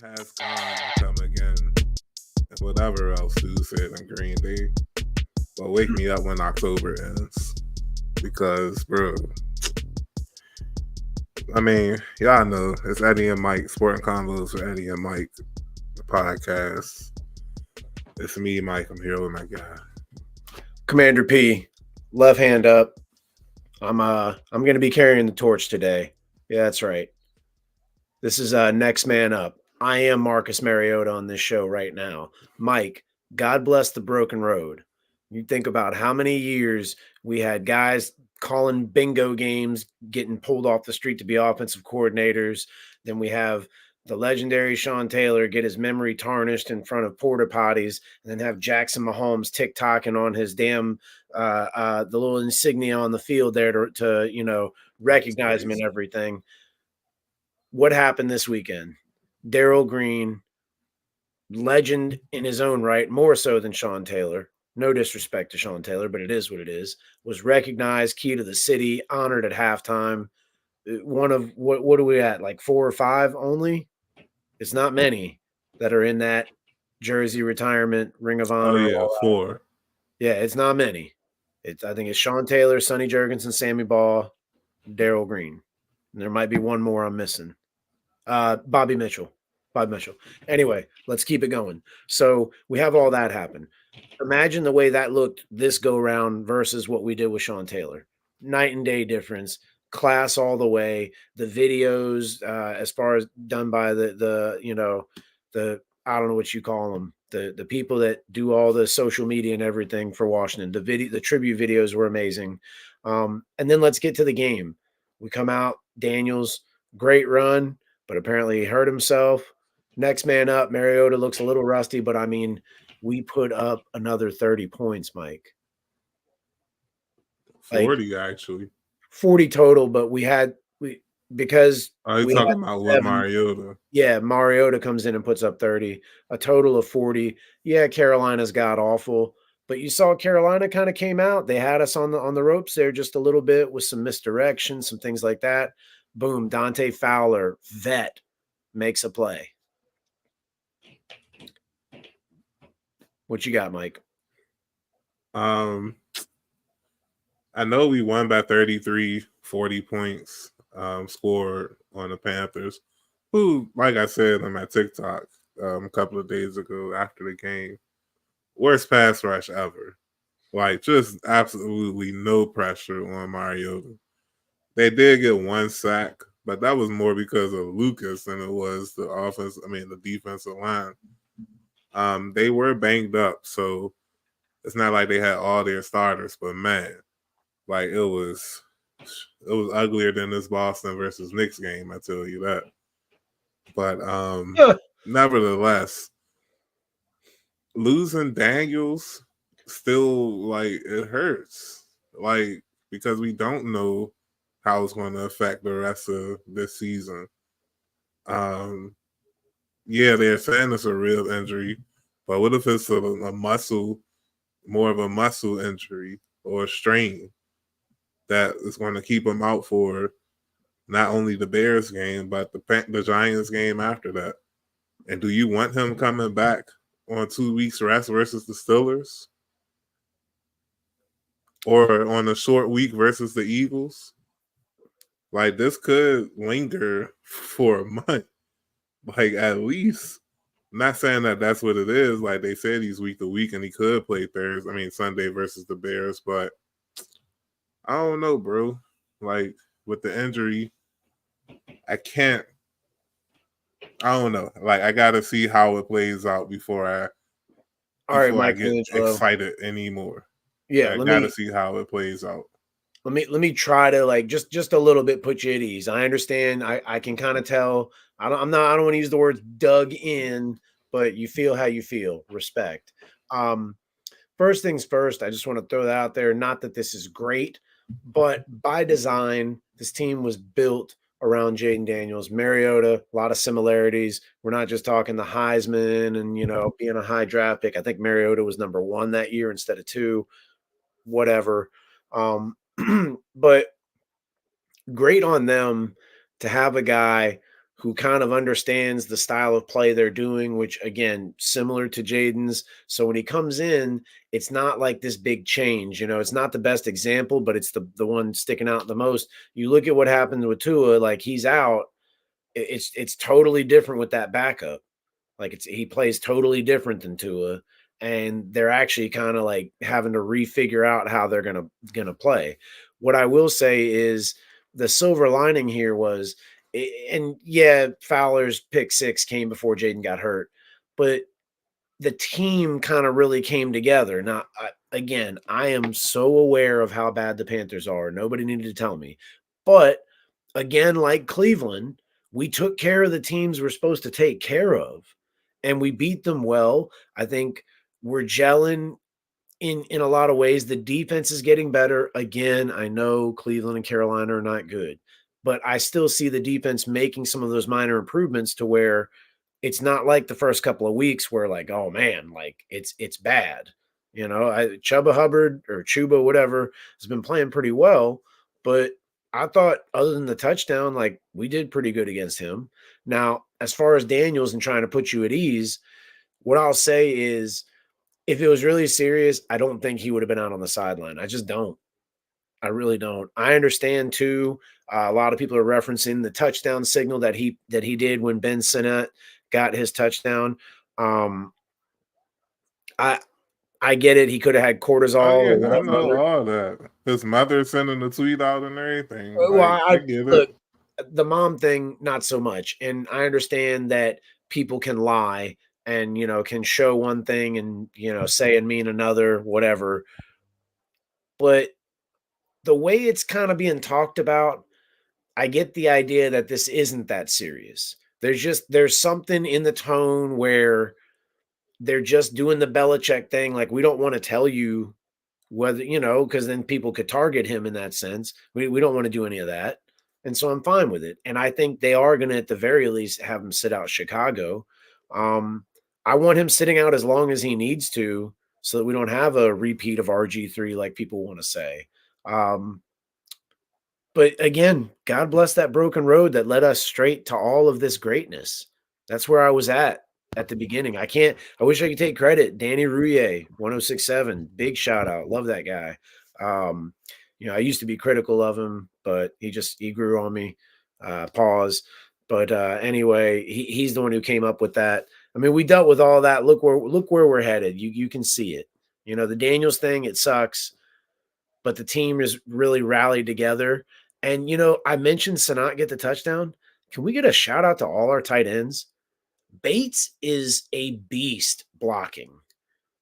has gone and come again, and whatever else Stu said in Green Day. But wake me up when October ends. Because, bro, I mean, y'all know it's Eddie and Mike, Sporting Convos with Eddie and Mike, the podcast. It's me, Mike. I'm here with my guy. Commander P, left hand up. I'm going to be carrying the torch today. Yeah, that's right. This is Next Man Up. I am Marcus Mariota on this show right now. Mike, God bless the broken road. You think about how many years we had guys calling bingo games, getting pulled off the street to be offensive coordinators. Then we have the legendary Sean Taylor get his memory tarnished in front of porta potties, and then have Jackson Mahomes TikToking on his damn the little insignia on the field there to recognize him and everything. What happened this weekend? Darrell Green, legend in his own right, more so than Sean Taylor. No disrespect to Sean Taylor, but it is what it is. Was recognized, key to the city, honored at halftime. One of what are we at? Like 4 or 5 only? It's not many that are in that jersey retirement Ring of Honor. Oh yeah, 4. Yeah, it's not many. I think it's Sean Taylor, Sonny Jurgensen, Sammy Baugh, Darrell Green. And there might be one more I'm missing. Bobby Mitchell. Anyway, let's keep it going. So we have all that happen. Imagine the way that looked this go round versus what we did with Sean Taylor. Night and day difference. Class all the way. The videos, as far as done by the I don't know what you call them, the people that do all the social media and everything for Washington. The tribute videos were amazing. And then let's get to the game. We come out, Daniels, great run, but apparently he hurt himself. Next man up, Mariota looks a little rusty, but I mean, we put up another 30 points, Mike. 40 actually. 40 total, but because are you talking about with Mariota? Yeah, Mariota comes in and puts up 30, a total of 40. Yeah, Carolina's god awful, but you saw Carolina kind of came out. They had us on the ropes there just a little bit with some misdirection, some things like that. Boom, Dante Fowler, vet, makes a play. What you got, Mike? I know we won by 33, 40 points scored on the Panthers, who, like I said on my TikTok a couple of days ago after the game, worst pass rush ever. Like, just absolutely no pressure on Mariota. They did get 1 sack, but that was more because of Lucas than it was the defensive line. They were banged up, so it's not like they had all their starters, but man, like it was uglier than this Boston versus Knicks game, I tell you that. But nevertheless, losing Daniels still, like, it hurts. Like, because we don't know how it's going to affect the rest of this season. Yeah, they're saying it's a real injury, but what if it's more of a muscle injury or a strain that is going to keep him out for not only the Bears game, but the Giants game after that? And do you want him coming back on 2 weeks rest versus the Steelers? Or on a short week versus the Eagles? Like, this could linger for a month. Like, at least. I'm not saying that that's what it is. Like, they said he's week to week and he could play Sunday versus the Bears, but I don't know, bro. Like, with the injury, I don't know. Like, I got to see how it plays out before I get excited anymore. Yeah, I got to see how it plays out. Let me try to, like, just a little bit put you at ease. I understand. I can kind of tell. I don't want to use the words dug in, but you feel how you feel. Respect. First things first, I just want to throw that out there. Not that this is great, but by design, this team was built around Jayden Daniels, Mariota, a lot of similarities. We're not just talking the Heisman and, being a high draft pick. I think Mariota was number 1 that year instead of 2, whatever. But great on them to have a guy who kind of understands the style of play they're doing, which again, similar to Jayden's. So when he comes in, it's not like this big change. It's not the best example, but it's the one sticking out the most. You look at what happened with Tua, like he's out. It's totally different with that backup. Like he plays totally different than Tua, and they're actually kind of like having to refigure out how they're gonna play. What I will say is the silver lining here was, and yeah, Fowler's pick six came before Jayden got hurt, but the team kind of really came together. Now, again, I am so aware of how bad the Panthers are. Nobody needed to tell me, but again, like Cleveland, we took care of the teams we're supposed to take care of, and we beat them well. I think we're gelling in a lot of ways. The defense is getting better. Again, I know Cleveland and Carolina are not good, but I still see the defense making some of those minor improvements to where it's not like the first couple of weeks where like, oh man, like it's bad. Chuba Hubbard or Chuba, whatever, has been playing pretty well, but I thought other than the touchdown, like we did pretty good against him. Now, as far as Daniels and trying to put you at ease, what I'll say is if it was really serious, I don't think he would have been out on the sideline. I just don't. I really don't. I understand too. A lot of people are referencing the touchdown signal that he did when Ben Sinnott got his touchdown. Um, I I get it. He could have had Oh cortisol yeah, or I whatever. know all that. His mother sending the tweet out and everything. Well, Like I I get it. look, the mom thing, not so much. And I understand that people can lie and can show one thing and say and mean another, whatever. But the way it's kind of being talked about, I get the idea that this isn't that serious. There's something in the tone where they're just doing the Belichick thing. Like, we don't want to tell you whether, because then people could target him in that sense. We don't want to do any of that. And so I'm fine with it. And I think they are going to, at the very least, have him sit out Chicago. Um, I want him sitting out as long as he needs to so that we don't have a repeat of RG3 like people want to say. Um, but again, God bless that broken road that led us straight to all of this greatness. That's where I was at the beginning. I wish I could take credit. Danny Rouillet, 1067, big shout out. Love that guy. Um, I used to be critical of him, but he grew on me. Pause. But anyway, he's the one who came up with that. I mean, we dealt with all that. Look where we're headed. You can see it. The Daniels thing, it sucks, but the team is really rallied together. And I mentioned Sanat get the touchdown. Can we get a shout out to all our tight ends? Bates is a beast blocking.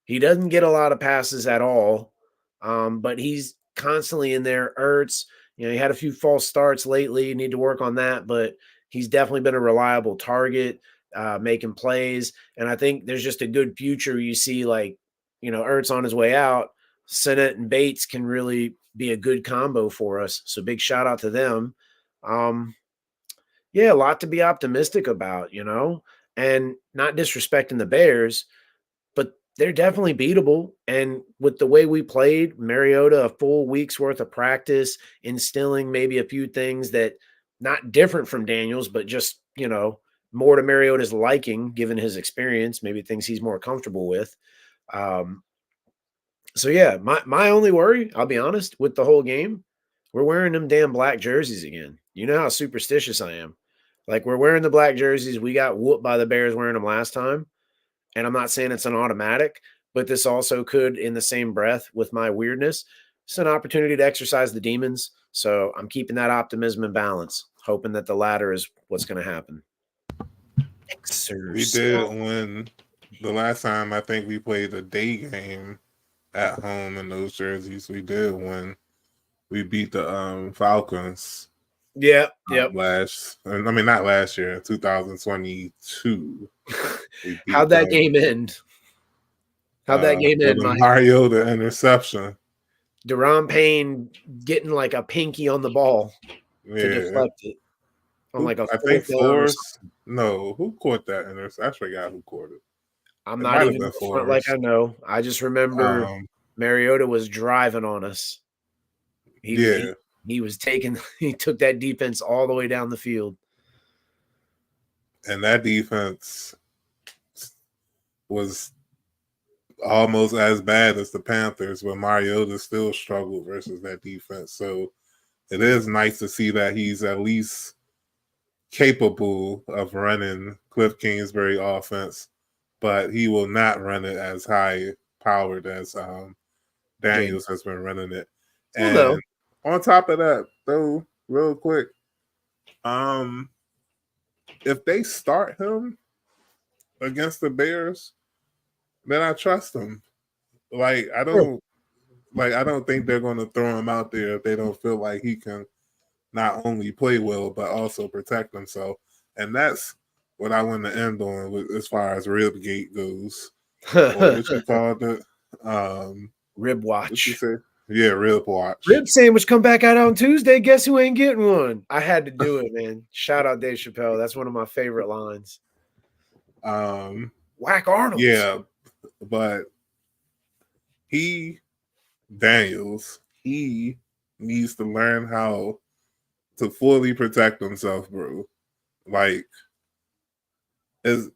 He doesn't get a lot of passes at all, but he's constantly in there. Ertz, he had a few false starts lately. Need to work on that, but he's definitely been a reliable target, making plays. And I think there's just a good future. You see, like, Ertz on his way out. Sinnott and Bates can really be a good combo for us. So big shout out to them. Um, yeah, a lot to be optimistic about, and not disrespecting the Bears, but they're definitely beatable. And with the way we played, Mariota, a full week's worth of practice, instilling maybe a few things that not different from Daniels, but just, more to Mariota's liking, given his experience, maybe things he's more comfortable with. Um, so yeah, my only worry, I'll be honest, with the whole game, we're wearing them damn black jerseys again. You know how superstitious I am. Like, we're wearing the black jerseys. We got whooped by the Bears wearing them last time. And I'm not saying it's an automatic, but this also could, in the same breath with my weirdness, it's an opportunity to exercise the demons. So I'm keeping that optimism and balance, hoping that the latter is what's going to happen. We did win the last time. I think we played a day game at home in those jerseys. We did win. We beat the Falcons. Yeah, yep. Not last year, 2022. We beat How'd that game end? How'd that game end, Mike? Mario the interception. Deron Payne getting like a pinky on the ball to deflect it on like a I think Forrest. No, who caught that interception? I forgot who caught it. I'm not even front like I know. I just remember Mariota was driving on us. He was taking. He took that defense all the way down the field. And that defense was almost as bad as the Panthers, but Mariota still struggled versus that defense. So it is nice to see that he's at least capable of running Cliff Kingsbury offense, but he will not run it as high powered as Jayden. Daniels has been running it. Well, no. And on top of that, though, real quick, um, if they start him against the Bears, then I trust him. Like I Sure. don't I don't think they're going to throw him out there if they don't feel like he can not only play well but also protect himself. And that's what I want to end on with, as far as rib gate goes, or what you called it. Rib What you watch. say? Yeah, rib watch. Rib sandwich come back out on Tuesday. Guess who ain't getting one? I had to do it, man. Shout out Dave Chappelle. That's one of my favorite lines. Whack Arnold's. Yeah, but he Daniels, he needs to learn how to fully protect himself, bro. Like, as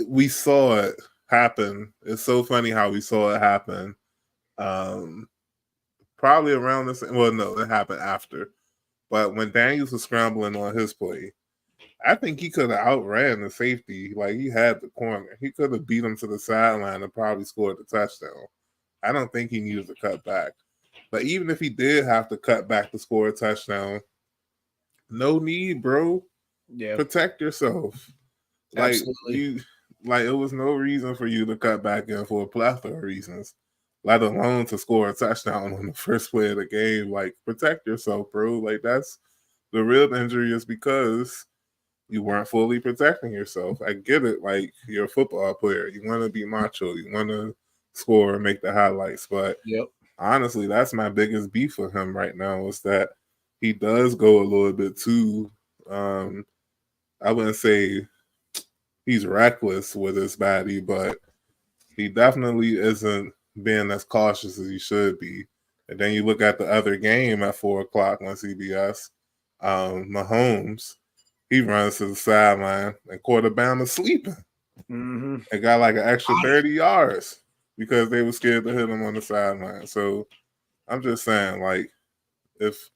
we saw it happen. It's so funny how we saw it happen. Probably around the same. Well, no, it happened after. But when Daniels was scrambling on his play, I think he could have outran the safety. Like he had the corner. He could have beat him to the sideline and probably scored the touchdown. I don't think he needed to cut back. But even if he did have to cut back to score a touchdown, no need, bro. Yeah, Protect yourself. Like absolutely. you, like it was no reason for you to cut back in for a plethora of reasons, let alone to score a touchdown on the first play of the game. Like protect yourself, bro. Like that's the real injury is because you weren't fully protecting yourself. I get it. Like you're a football player, you want to be macho, you want to score and make the highlights, but Yep. honestly, that's my biggest beef with him right now is that he does go a little bit too. I wouldn't say he's reckless with his body, but he definitely isn't being as cautious as he should be. And then you look at the other game at 4 o'clock on CBS. Mahomes, he runs to the sideline and caught Bama sleeping. Mm-hmm. And got like an extra 30 yards because they were scared to hit him on the sideline. So I'm just saying, like, if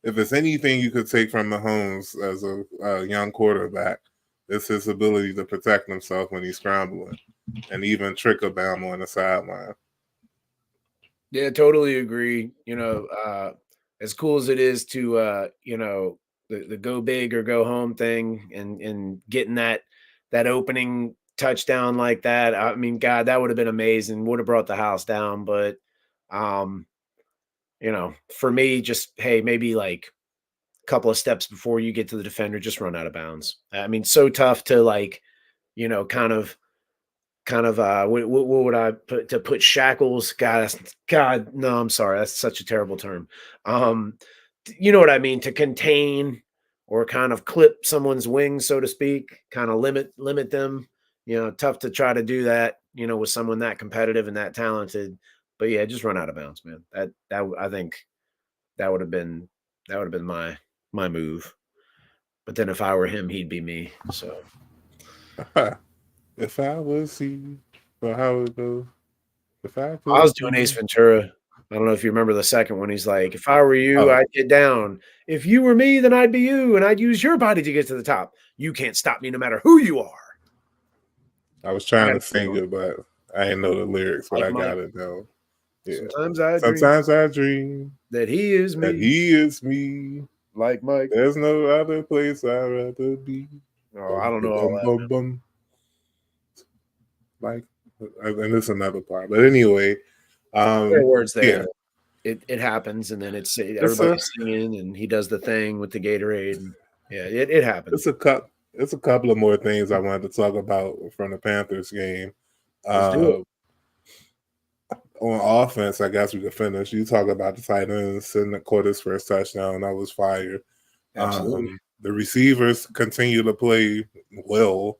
it's anything you could take from Mahomes as a young quarterback, it's his ability to protect himself when he's scrambling and even trick a Bama on the sideline. Yeah, totally agree. As cool as it is to the go big or go home thing and getting that opening touchdown like that. I mean, God, that would have been amazing. Would have brought the house down. But um, for me, just hey, maybe like a couple of steps before you get to the defender, just run out of bounds. I mean, so tough to like, kind of what would I put shackles? God, no, I'm sorry, that's such a terrible term. Um, you know what I mean? To contain or kind of clip someone's wings, so to speak, kind of limit them. Tough to try to do that. With someone that competitive and that talented. But yeah, just run out of bounds, man. That I think that would have been my move. But then if I were him, he'd be me. So If I was he, but how it go? If I I could was doing Ace see. Ventura. I don't know if you remember the second one. He's like, "If I were you, Oh, I'd get down. If you were me, then I'd be you, and I'd use your body to get to the top. You can't stop me no matter who you are." I was I trying got to it sing wrong. it, but I didn't know the lyrics, but Like I Mike. got it now. Yeah. Sometimes I dream Sometimes I dream that he is that me. he is me. Like Mike. There's no other place I'd rather be. Oh, I Bum, don't bum, know all bum, that. bum, bum. Like, and it's another part. But anyway, There are words there yeah, that it happens, and then it's it's a everybody's singing, and he does the thing with the Gatorade. And yeah, it happens. it's a cup. It's a couple of more things I wanted to talk about from the Panthers game. Let's do it. Uh, on offense, I guess we could finish. You talk about the tight ends sitting that caught his first touchdown. That was fire. Absolutely. The receivers continue to play well,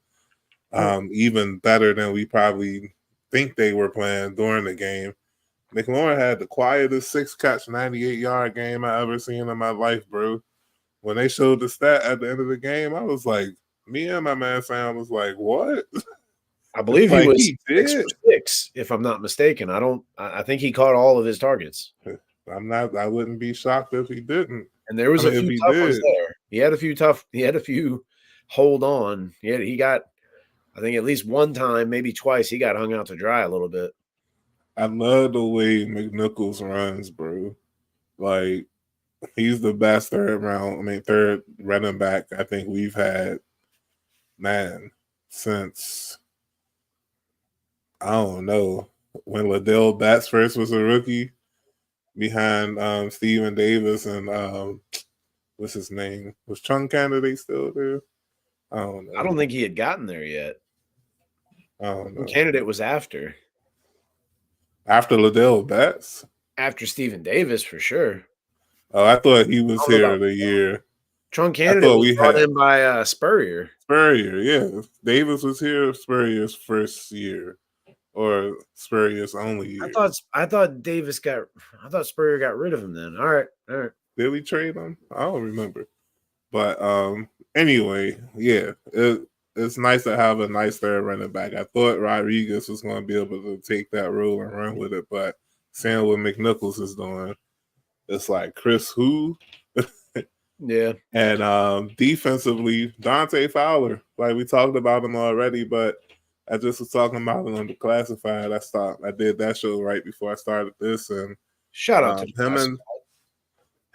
Yeah. even better than we probably think they were playing during the game. McLaurin had the quietest 6-catch, 98-yard game I ever seen in my life, bro. When they showed the stat at the end of the game, I was like, Me and my man Sam was like, "What?" I believe he Like was he 6 did. for 6, if I'm not mistaken. I think he caught all of his targets. I'm not. I wouldn't be shocked if he didn't. And there I was a mean, if few he tough ones did, there. He had a few hold on. He got, I think at least one time, maybe twice, he got hung out to dry a little bit. I love the way McNichols runs, bro. Like he's the best third running back I think we've had, man, since I don't know when Liddell Batts first was a rookie behind Steven Davis and what's his name? Was Chung Candidate still there? I don't I know. don't think he had gotten there yet. I don't know. Candidate was After Liddell Batts? after Stephen Davis for sure. Oh, I thought he I was don't know here about the year. Trunk I Candidate thought was we brought had in by Spurrier. Spurrier, yeah. Davis was here Spurrier's first year or Spurrier's only year. I thought Spurrier got rid of him then. All right. All right. Did we trade him? I don't remember. But anyway, yeah, it's nice to have a nice third running back. I thought Rodriguez was going to be able to take that role and run with it, but seeing what McNichols is doing, it's like Chris who? Yeah. And defensively, Dante Fowler. Like we talked about him already, but I just was talking about it on the classified. I did that show right before I started this, and Shout out to the him class.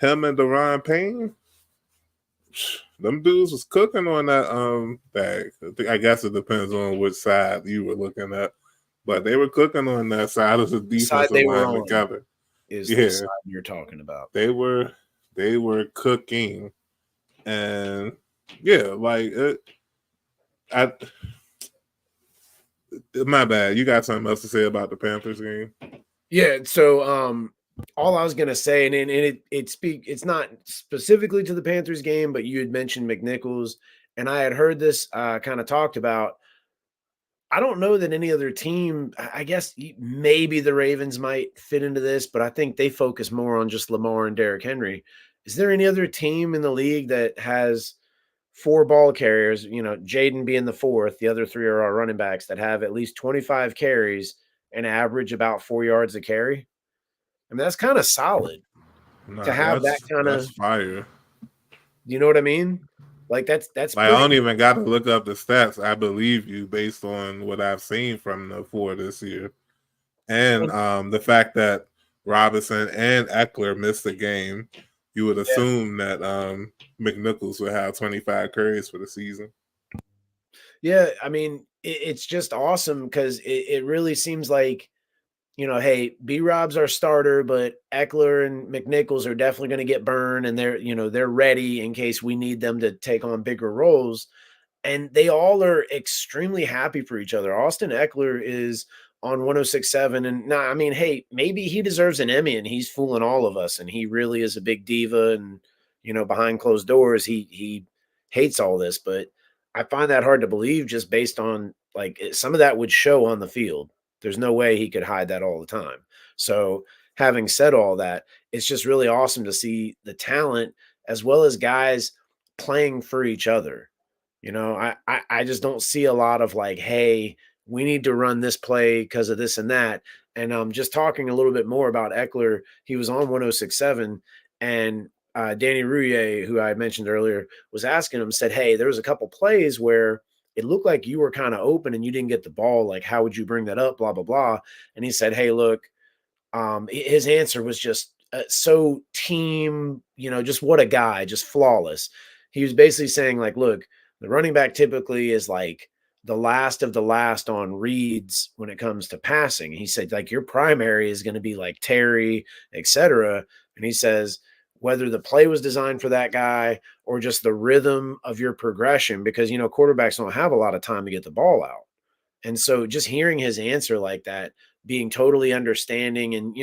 and Deron Payne, them dudes was cooking on that bag. I guess it depends on which side you were looking at, but they were cooking on that side of the The side defensive they were line on together. is the Yeah, side you're talking about. they were cooking, and yeah, like it. I My bad. You got something else to say about the Panthers game? Yeah, so all I was gonna say, and it's not specifically to the Panthers game, but you had mentioned McNichols, and I had heard this kind of talked about. I don't know that any other team, I guess maybe the Ravens might fit into this, but I think they focus more on just Lamar and Derrick Henry. Is there any other team in the league that has four ball carriers, Jayden being the fourth, the other three are our running backs that have at least 25 carries and average about 4 yards a carry? I mean, that's kind of solid to Nah, have that kind that's of, fire. you know what I mean? Like that's Like I don't pretty. even got to look up the stats. I believe you based on what I've seen from the four this year, and the fact that Robinson and Eckler missed the game. You would Yeah. assume that McNichols would have 25 carries for the season. Yeah, I mean, it's just awesome because it really seems like, hey, B Rob's our starter, but Eckler and McNichols are definitely going to get burned, and they're ready in case we need them to take on bigger roles. And they all are extremely happy for each other. Austin Eckler is on 106.7, and now, I mean, hey, maybe he deserves an Emmy, and he's fooling all of us, and he really is a big diva, and behind closed doors, he hates all this, but I find that hard to believe just based on like some of that would show on the field. There's no way he could hide that all the time. So, having said all that, it's just really awesome to see the talent as well as guys playing for each other. I just don't see a lot of like, hey, we need to run this play because of this and that. And just talking a little bit more about Eckler, he was on 106.7, and Danny Rouillet, who I mentioned earlier, was asking him, said, hey, there was a couple plays where it looked like you were kind of open and you didn't get the ball. Like, how would you bring that up? Blah, blah, blah. And he said, hey, look, his answer was just so team, just what a guy, just flawless. He was basically saying, like, look, the running back typically is like the last of the last on reads when it comes to passing. He said, like, your primary is going to be like Terry, etc. And he says, whether the play was designed for that guy or just the rhythm of your progression, because, quarterbacks don't have a lot of time to get the ball out. And so just hearing his answer like that, being totally understanding and,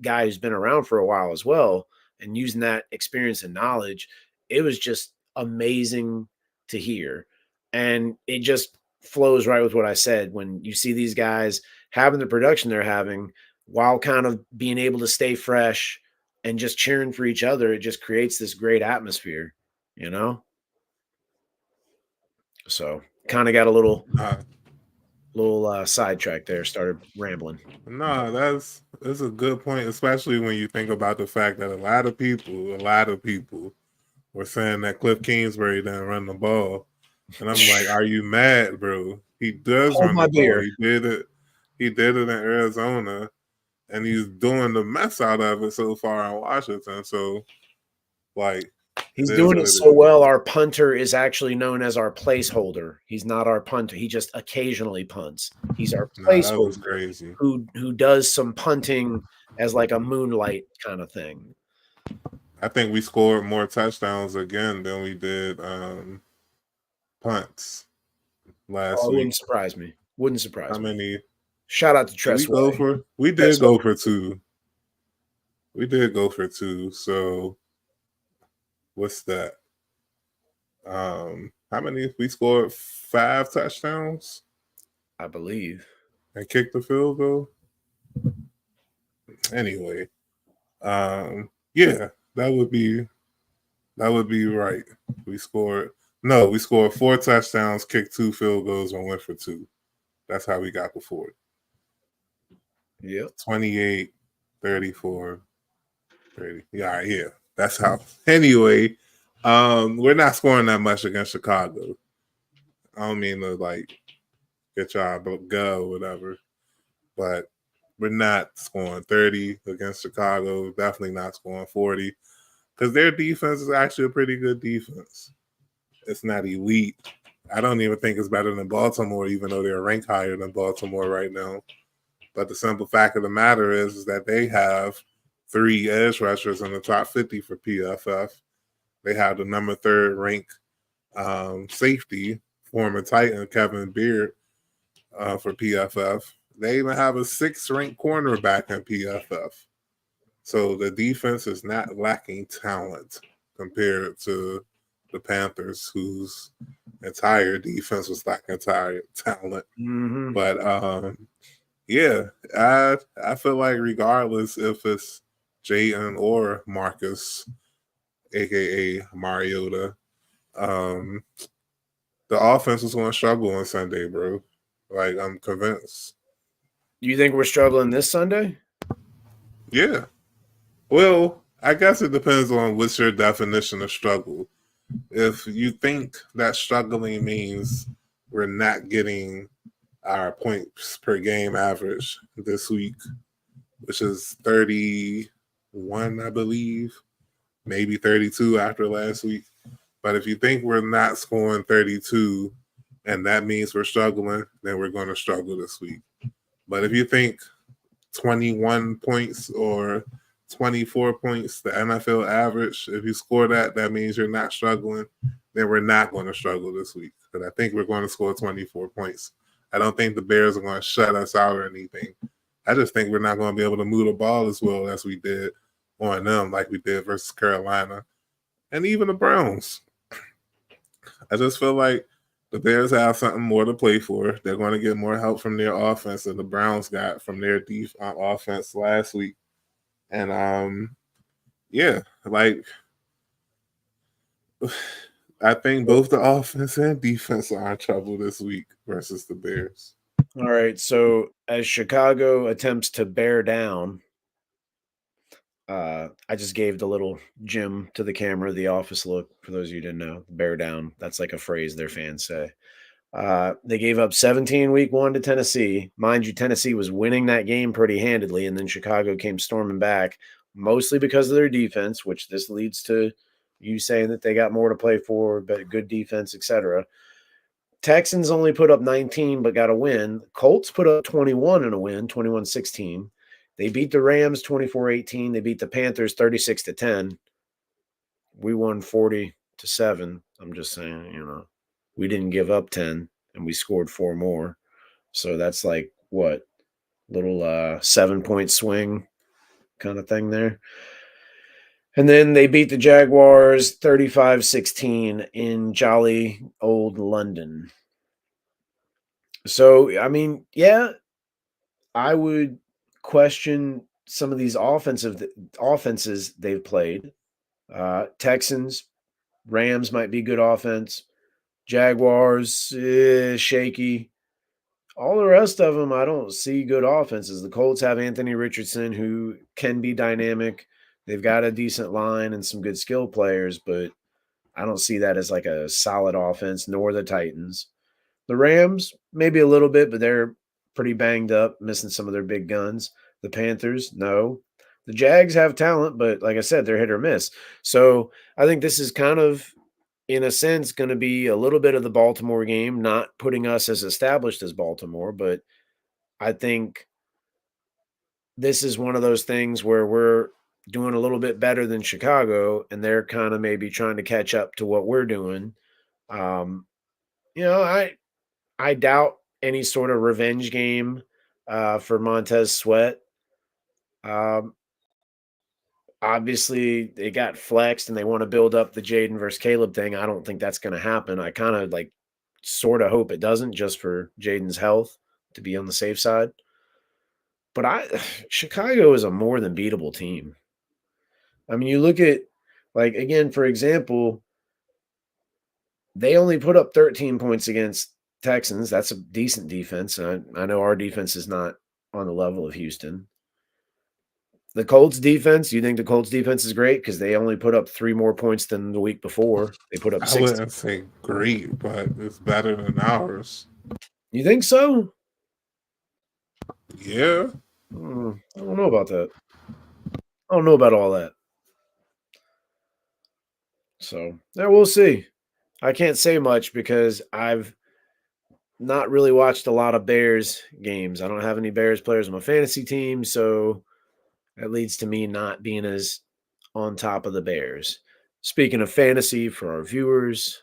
guy who's been around for a while as well, and using that experience and knowledge, it was just amazing to hear. And it just flows right with what I said. When you see these guys having the production they're having while kind of being able to stay fresh and just cheering for each other, it just creates this great atmosphere, you know? So kind of got a little Nah, sidetrack there. Started rambling. nah, that's a good point, especially when you think about the fact that a lot of people were saying that Cliff Kingsbury didn't run the ball. And I'm like, are you mad, bro? He does Hold run my the ball. beer. He did it in Arizona, and he's doing the mess out of it so far in Washington. So, like, it He's is doing what it it so is. well. Our punter is actually known as our placeholder. He's not our punter. He just occasionally punts. He's our Nah, that was placeholder crazy. who does some punting as like a moonlight kind of thing. I think we scored more touchdowns again than we did punts last Oh, it week. wouldn't surprise me. Wouldn't How surprise me. many Shout out to did we go Tressway. for? We did Tressway. go for two. We did go for two. So what's that? How many? We scored 5 touchdowns I believe. and kicked the field goal. Anyway, yeah, that would be right. We scored. No, we scored 4 touchdowns, kicked 2 field goals, and went for two. That's how we got the 4. Yep. 28, 34, 30. Yeah, yeah. That's how. Anyway, we're not scoring that much against Chicago. I don't mean to like get y'all go or whatever, but we're not scoring 30 against Chicago. Definitely not scoring 40 because their defense is actually a pretty good defense. It's not elite. I don't even think it's better than Baltimore, even though they're ranked higher than Baltimore right now. But the simple fact of the matter is that they have 3 edge rushers in the top 50 for PFF. They have the number 3rd ranked safety, former Titan Kevin Beard, for PFF. They even have a 6th ranked cornerback in PFF. So the defense is not lacking talent compared to the Panthers, whose entire defense was lacking talent. Mm-hmm. But yeah, I feel like regardless if it's Jayden or Marcus, aka Mariota, um, the offense is going to struggle on Sunday, bro. Like I'm convinced. You think we're struggling this Sunday? Yeah. Well, I guess it depends on what's your definition of struggle. If you think that struggling means we're not getting our points per game average this week, which is 31, I believe, maybe 32 after last week. But if you think we're not scoring 32 and that means we're struggling, then we're going to struggle this week. But if you think 21 points or 24 points, the NFL average, if you score that, that means you're not struggling, then we're not going to struggle this week. Because I think we're going to score 24 points. I don't think the Bears are going to shut us out or anything. I just think we're not going to be able to move the ball as well as we did on them, like we did versus Carolina and even the Browns. I just feel like the Bears have something more to play for. They're going to get more help from their offense than the Browns got from their offense last week. And yeah, like I think both the offense and defense are in trouble this week versus the Bears. All right. So as Chicago attempts to bear down, I just gave the little Jim to the camera, the office look. For those of you who didn't know, bear down. That's like a phrase their fans say. They gave up 17 week 1 to Tennessee. Mind you, Tennessee was winning that game pretty handedly, and then Chicago came storming back, mostly because of their defense, which this leads to you saying that they got more to play for, but good defense, etc. Texans only put up 19 but got a win. Colts put up 21 in a win, 21-16. They beat the Rams 24-18. They beat the Panthers 36-10. We won 40-7. I'm just saying, we didn't give up 10 and we scored 4 more. So that's like what? Little 7-point swing kind of thing there. And then they beat the Jaguars 35-16 in jolly old London. So, I mean, yeah, I would question some of these offenses they've played. Texans, Rams might be good offense. Jaguars, shaky. All the rest of them, I don't see good offenses. The Colts have Anthony Richardson, who can be dynamic. They've got a decent line and some good skill players, but I don't see that as like a solid offense, nor the Titans. The Rams, maybe a little bit, but they're pretty banged up, missing some of their big guns. The Panthers, no. The Jags have talent, but like I said, they're hit or miss. So I think this is kind of, in a sense, going to be a little bit of the Baltimore game, not putting us as established as Baltimore, but I think this is one of those things where we're doing a little bit better than Chicago, and they're kind of maybe trying to catch up to what we're doing. Um, you know, I doubt any sort of revenge game for Montez Sweat. Um, Obviously, they got flexed and they want to build up the Jayden versus Caleb thing. I don't think that's going to happen. I kind of like sort of hope it doesn't, just for Jayden's health, to be on the safe side. But Chicago is a more than beatable team. I mean, you look at, like, again, for example, they only put up 13 points against Texans. That's a decent defense. I know our defense is not on the level of Houston. The Colts defense, you think the Colts defense is great because they only put up 3 more points than the week before. They put up I 60. wouldn't say great, but it's better than ours. You think so? Yeah. I don't know about that. I don't know about all that. So, yeah, we'll see. I can't say much because I've not really watched a lot of Bears games. I don't have any Bears players on my fantasy team, so that leads to me not being as on top of the Bears. Speaking of fantasy, for our viewers,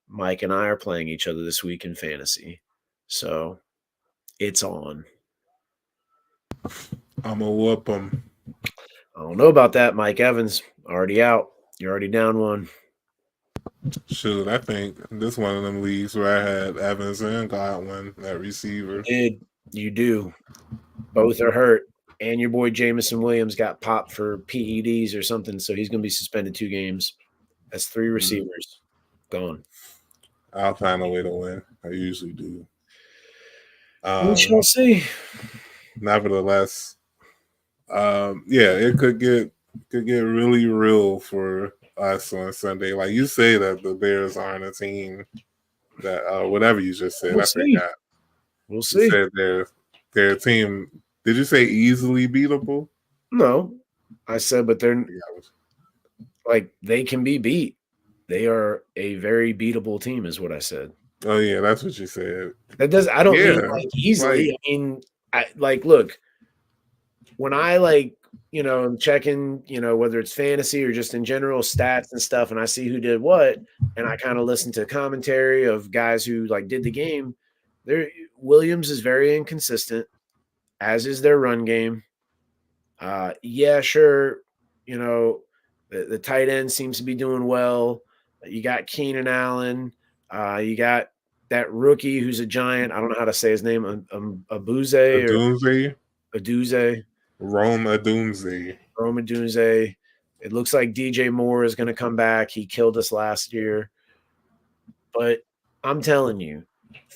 Mike and I are playing each other this week in fantasy. So it's on. I'm going to whoop them. I don't know about that, Mike Evans. Already out. You're already down one. Shoot, I think this one of them leagues where I had Evans and Godwin at receiver. You do. Both are hurt. And your boy Jamison Williams got popped for PEDs or something, so he's going to be suspended 2 games. That's 3 receivers gone. I'll find a way to win. I usually do. We shall see. Nevertheless, yeah, it could get really real for us on Sunday. Like you say that the Bears aren't a team that whatever you just said. We'll I see. forgot. We'll You see. said their team. Did you say easily beatable? No, I said, but they're like, they can be beat. They are a very beatable team, is what I said. Oh yeah, that's what you said. That does. I don't mean Yeah, like easily. like- I mean, look, when I I'm checking, whether it's fantasy or just in general stats and stuff, and I see who did what, and I kind of listen to commentary of guys who like did the game. There, Williams is very inconsistent, as is their run game. Yeah, sure, the tight end seems to be doing well. You got Keenan Allen. You got that rookie who's a giant. I don't know how to say his name. Abuze or Adunze, Aduze. Rome Adunze. Rome Aduze. It looks like DJ Moore is going to come back. He killed us last year. But I'm telling you,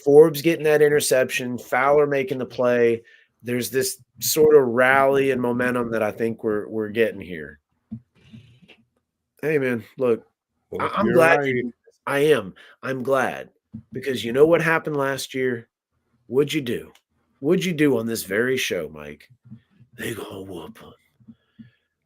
Forbes getting that interception, Fowler making the play. There's this sort of rally and momentum that I think we're getting here. Hey, man, look, Well, I'm you're glad right. you do this. I am. I'm glad because you know what happened last year? What'd you do? What'd you do on this very show, Mike? They gonna whoop them.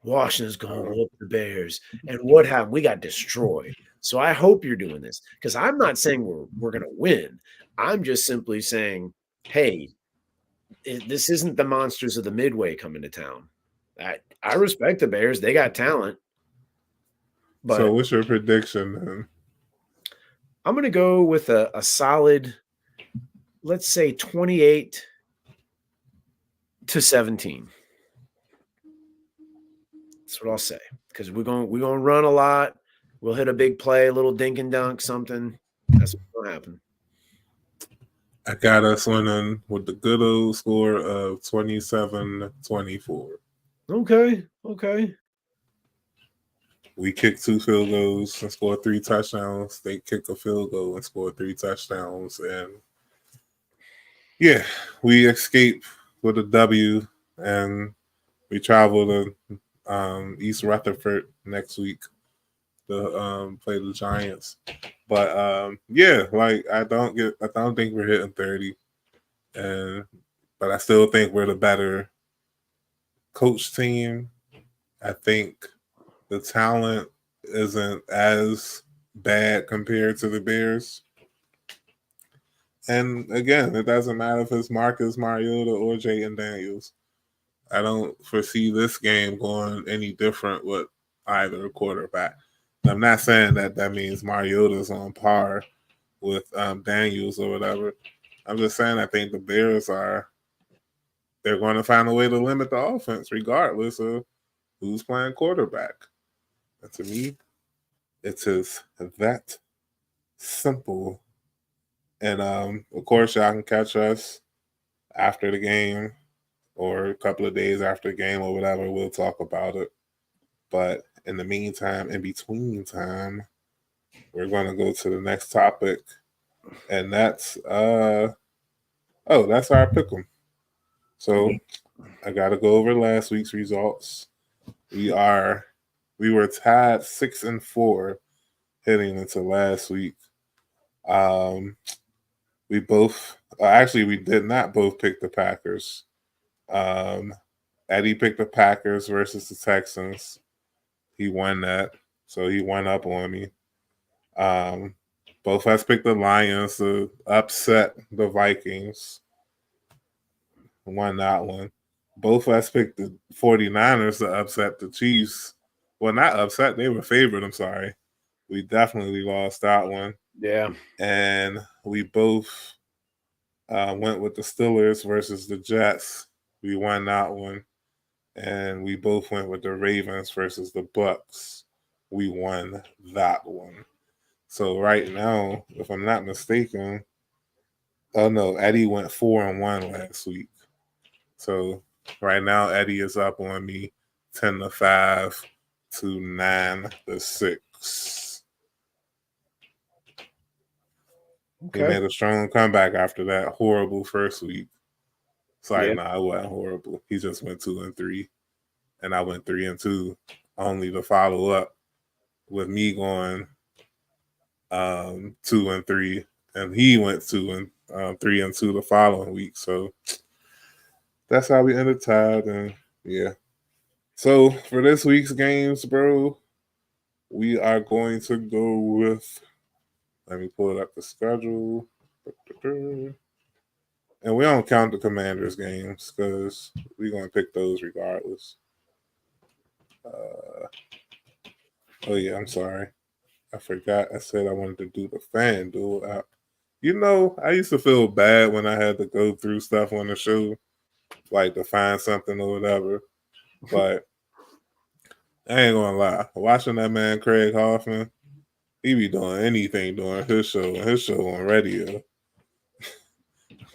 Washington's gonna whoop the Bears. And what happened? We got destroyed. So I hope you're doing this because I'm not saying we're gonna win. I'm just simply saying, hey, this isn't the monsters of the Midway coming to town. I respect the Bears. They got talent. But So what's your prediction then? I'm going to go with a solid, let's say 28-17. That's what I'll say. Because we're going to run a lot. We'll hit a big play, a little dink and dunk, something. That's what's going to happen. I got us winning with the good old score of 27-24. Okay. We kick 2 field goals and score 3 touchdowns. They kick a field goal and score 3 touchdowns. And yeah, we escape with a W, and we travel to East Rutherford next week to play the Giants. But yeah, like I don't think we're hitting 30, and but I still think we're the better coach team. I think the talent isn't as bad compared to the Bears. And again, it doesn't matter if it's Marcus Mariota or Jayden Daniels. I don't foresee this game going any different with either quarterback. I'm not saying that that means Mariota's on par with Daniels or whatever. I'm just saying I think the Bears they're going to find a way to limit the offense regardless of who's playing quarterback. And to me, it is that simple. And of course, y'all can catch us after the game or a couple of days after the game or whatever. We'll talk about it. But in the meantime, in between time, we're going to go to the next topic, and that's that's our pick'em. So I got to go over last week's results. We were tied 6-4 heading into last week. We both actually we did not both pick the Packers. Eddie picked the Packers versus the Texans. He won that, so he won up on me. Both of us picked the Lions to upset the Vikings. Won that one. Both of us picked the 49ers to upset the Chiefs. Well, not upset. They were favored. I'm sorry. We definitely lost that one. Yeah. And we both went with the Steelers versus the Jets. We won that one. And we both went with the Ravens versus the Bucks. We won that one. So right now, if I'm not mistaken, oh no, Eddie went 4-1 last week. So right now, Eddie is up on me 10-5 to 9-6. Okay. He made a strong comeback after that horrible first week. It's like, nah, it wasn't horrible. He just went 2-3, and I went 3-2, only to follow up with me going 2-3, and he went 3-2 the following week. So that's how we ended tied, and yeah. So for this week's games, bro, we are going to go with. Let me pull up the schedule. And we don't count the Commanders games because we're going to pick those regardless. Oh, yeah, I'm sorry. I forgot. I said I wanted to do the FanDuel app. You know, I used to feel bad when I had to go through stuff on the show, like to find something or whatever. But I ain't going to lie. Watching that man, Craig Hoffman, he be doing anything during his show on radio.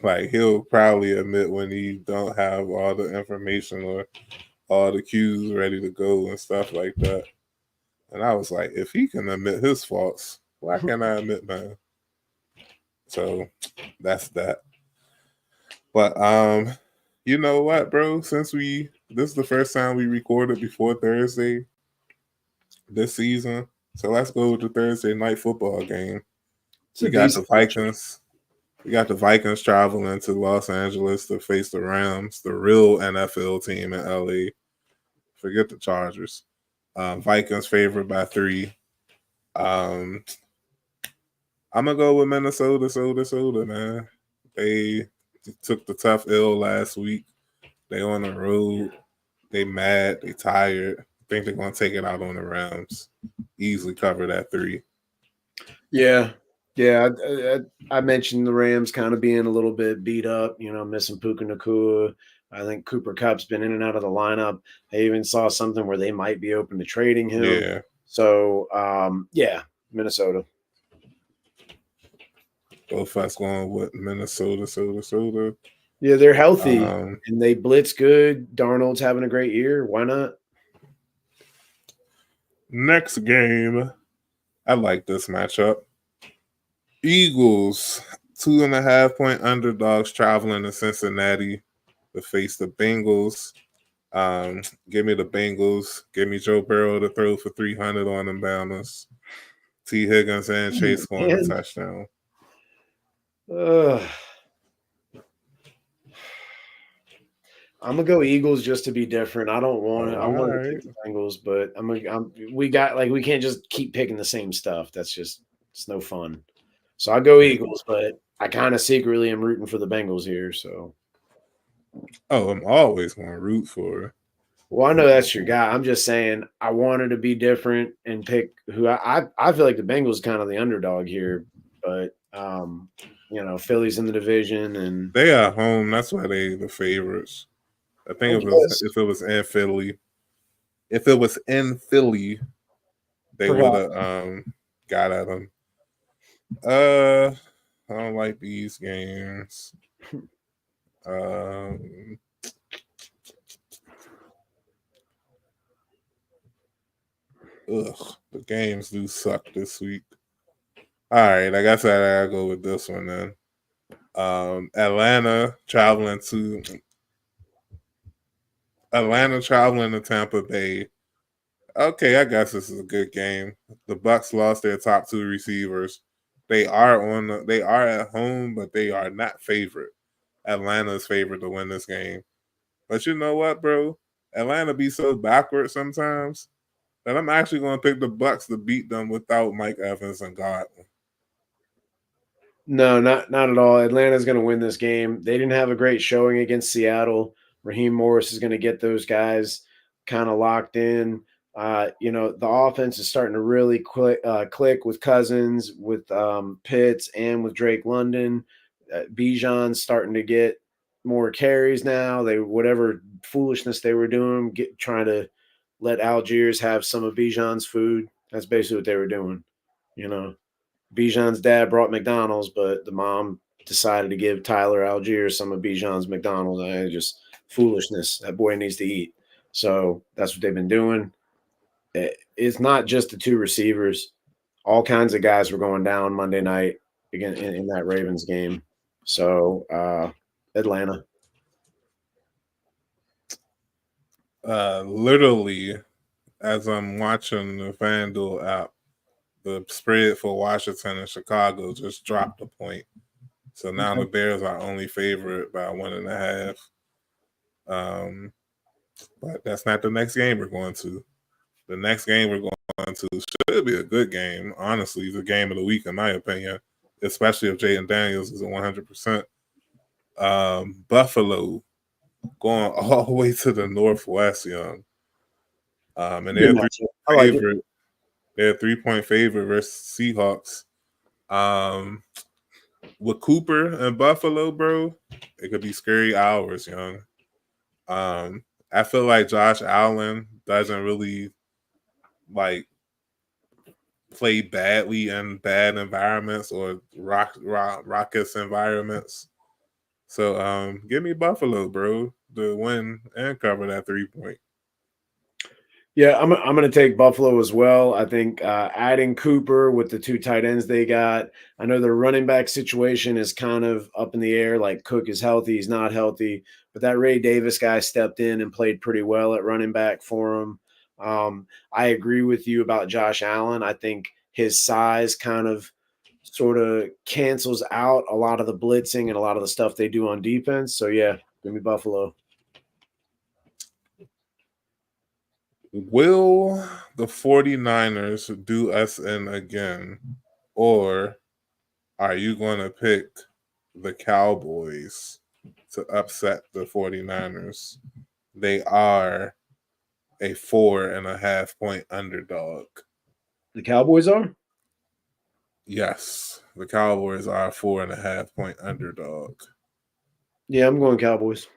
Like he'll probably admit when he don't have all the information or all the cues ready to go and stuff like that. And I was like, if he can admit his faults, why can't I admit mine? So that's that. But you know what, bro? Since this is the first time we recorded before Thursday this season, so let's go with the Thursday night football game. We got the Vikings. We got the Vikings traveling to Los Angeles to face the Rams, the real NFL team in LA. Forget the Chargers. Vikings favored by 3. I'm gonna go with Minnesota, man. They took the tough L last week. They on the road. They mad. They tired. I think they're gonna take it out on the Rams. Easily cover that 3. Yeah. I mentioned the Rams kind of being a little bit beat up, missing Puka Nacua. I think Cooper Kupp's been in and out of the lineup. I even saw something where they might be open to trading him. Yeah. So, Minnesota. Both of us going with Minnesota. Yeah, they're healthy and they blitz good. Darnold's having a great year. Why not? Next game, I like this matchup. Eagles, 2.5 point underdogs traveling to Cincinnati to face the Bengals. Give me the Bengals. Give me Joe Burrow to throw for 300 on them bounders. T. Higgins and Chase scoring a Man. touchdown. Ugh. I'm gonna go Eagles just to be different. I don't want All it. I wanted to right. pick the Bengals, but we got like we can't just keep picking the same stuff. It's no fun. So I go Eagles, but I kind of secretly am rooting for the Bengals here. So Oh, I'm always going to root for. well, I know that's your guy. I'm just saying I wanted to be different and pick who I feel like the Bengals kind of the underdog here, but Philly's in the division and They are home. That's why they the favorites. I I think guess if it was in Philly, if it was in Philly, they would perhaps have got at them. I don't like these games. Um, the games do suck this week. All right, I guess I gotta go with this one then. Atlanta traveling to Tampa Bay. Okay, I guess this is a good game. The Bucks lost their top two receivers. They are at home, but they are not favorite. Atlanta's favored to win this game. But you know what, bro? Atlanta be so backward sometimes that I'm actually going to pick the Bucks to beat them without Mike Evans and Godwin. no, not at all. Atlanta's going to win this game. They didn't have a great showing against Seattle. Raheem Morris is going to get those guys kind of locked in. The offense is starting to really click with Cousins, with Pitts, and with Drake London. Bijan's starting to get more carries now. They whatever foolishness they were doing, trying to let Algiers have some of Bijan's food. That's basically what they were doing. You know, Bijan's dad brought McDonald's, but the mom decided to give Tyler Algiers some of Bijan's McDonald's. Just foolishness. That boy needs to eat. So that's what they've been doing. It's not just the two receivers. All kinds of guys were going down Monday night again in that Ravens game. So Atlanta. Literally, as I'm watching the FanDuel app, the spread for Washington and Chicago just dropped a point. So now the Bears are only favorite by 1.5. But that's not the next game we're going to. The next game we're going to should be a good game. Honestly, it's a game of the week, in my opinion, especially if Jayden Daniels is at 100%. Buffalo going all the way to the Northwest, young. And Good they're matchup. I like it. favorite. They're a 3-point favorite versus Seahawks. With Cooper and Buffalo, bro, it could be scary hours, young. I feel like Josh Allen doesn't really like play badly in bad environments or raucous environments. So give me Buffalo, bro, to win and cover that 3-point. Yeah, I'm going to take Buffalo as well. I think adding Cooper with the two tight ends they got. I know their running back situation is kind of up in the air. Like Cook is healthy, he's not healthy, but that Ray Davis guy stepped in and played pretty well at running back for him. I agree with you about Josh Allen. I think his size kind of sort of cancels out a lot of the blitzing and a lot of the stuff they do on defense. So yeah, give me Buffalo. Will the 49ers do us in again? Or are you going to pick the Cowboys to upset the 49ers? They are a 4.5 point underdog. The Cowboys are? Yes, the Cowboys are a 4.5 point underdog. Yeah, I'm going Cowboys.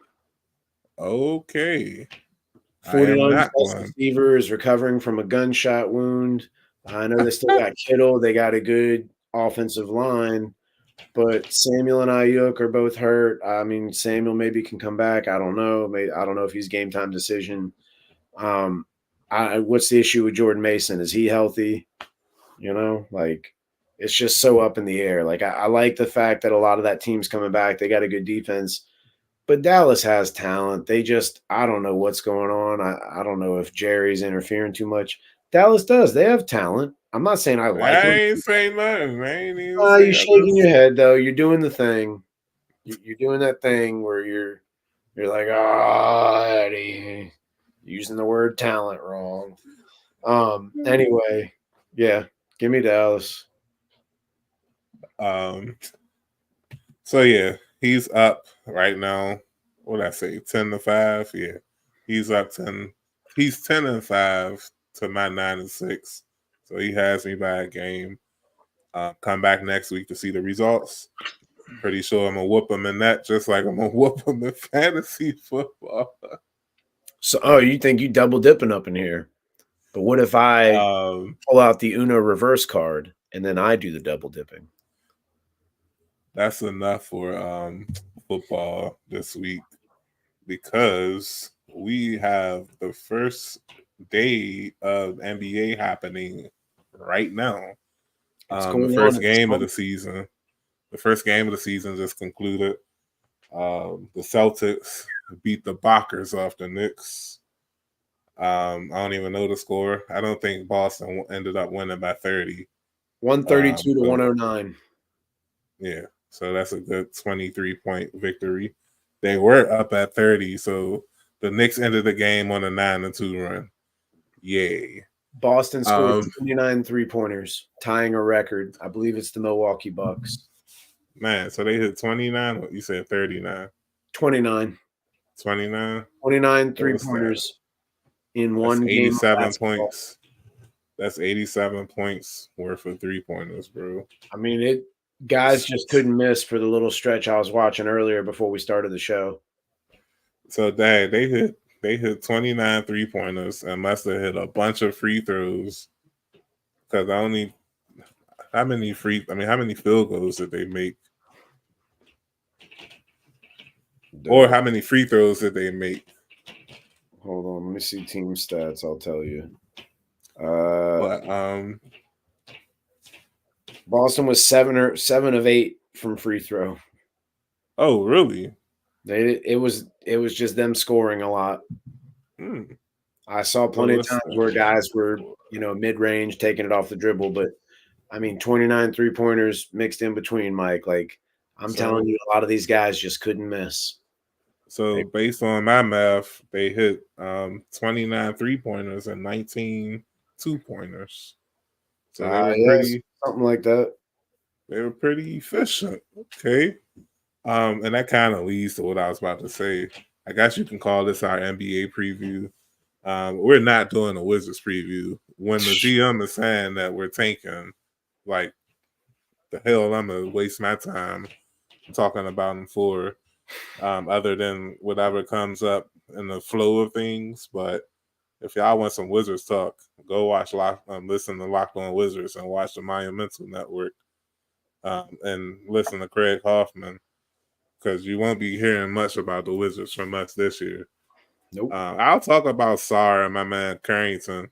Okay. I am 49's not best going. receiver is recovering from a gunshot wound. I know they still got Kittle. They got a good offensive line, but Samuel and Ayuk are both hurt. I mean, Samuel maybe can come back. I don't know. Maybe, I don't know if he's game time decision. Um, what's the issue with Jordan Mason? Is he healthy? Like it's just so up in the air. Like I like the fact that a lot of that team's coming back. They got a good defense, but Dallas has talent. I don't know what's going on. I don't know if Jerry's interfering too much. Dallas does. They have talent. I'm not saying I like I them. ain't say nothing. I ain't even You're say I shaking your just head though. You're doing the thing. You're doing that thing where you're like, oh, Eddie, using the word talent wrong. Anyway, yeah, give me Dallas. um. So yeah, he's up right now. What did I say? 10-5. Yeah, he's up 10. He's 10-5 to my 9-6. So he has me by a game. Come back next week to see the results. Pretty sure I'm gonna whoop him in that, just like I'm gonna whoop him in fantasy football. So, you think you double dipping up in here? But what if I pull out the Uno reverse card and then I do the double dipping? That's enough for football this week because we have the first day of NBA happening right now. What's The going on first at this game of the moment? season. The first game of the season just concluded. The Celtics beat the Bockers off the Knicks. I don't even know the score. I don't think Boston ended up winning by 30. 132 to 109. Yeah, so that's a good 23-point victory. They were up at 30, so the Knicks ended the game on a 9-2 run. Yay. Boston scored 29 3-pointers, tying a record. I believe it's the Milwaukee Bucks. Man, so they hit 29? You said 39. 29. 29? 29 3-pointers in That's one game of 87 basketball. points. That's 87 points worth of 3-pointers, bro. I mean, guys just couldn't miss for the little stretch I was watching earlier before we started the show. So dang, they hit 29 3-pointers and must have hit a bunch of free throws. Because how many field goals did they make? Or how many free throws did they make? Hold on, let me see team stats. I'll tell you. But Boston was 7 of 8 from free throw. Oh, really? It was just them scoring a lot. I saw plenty of times where guys were, mid range taking it off the dribble, but I mean, 29 3-pointers mixed in between, Mike. Like I'm telling you, a lot of these guys just couldn't miss. So based on my math, they hit 29 3-pointers and 19 2-pointers. So they were something like that. They were pretty efficient. Okay. And that kind of leads to what I was about to say. I guess you can call this our NBA preview. We're not doing a Wizards preview. When the GM is saying that we're tanking, like the hell I'm gonna waste my time talking about them for, other than whatever comes up in the flow of things. But if y'all want some Wizards talk, go listen to Locked On Wizards and watch the Monumental Network, and listen to Craig Hoffman, because you won't be hearing much about the Wizards from us this year. Nope. I'll talk about Sarr and my man Carrington,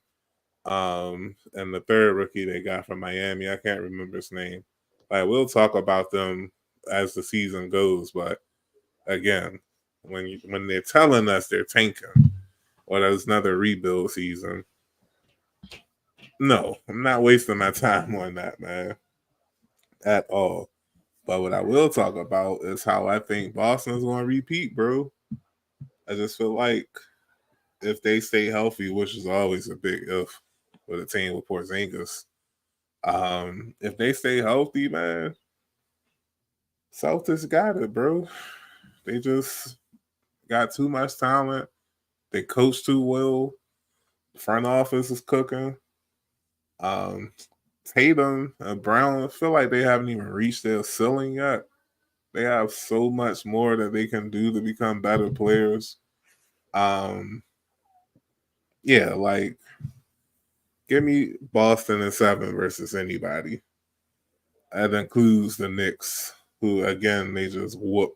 and the third rookie they got from Miami. I can't remember his name. Like, we'll talk about them as the season goes, but again, when they're telling us they're tanking or there's another rebuild season, no, I'm not wasting my time on that, man, at all. But what I will talk about is how I think Boston's going to repeat, bro. I just feel like if they stay healthy, which is always a big if with a team with Porzingis, if they stay healthy, man, Celtics got it, bro. They just got too much talent. They coach too well. The front office is cooking. Tatum and Brown, I feel like they haven't even reached their ceiling yet. They have so much more that they can do to become better players. Yeah, like, give me Boston in 7 versus anybody. That includes the Knicks, who again they just whoop.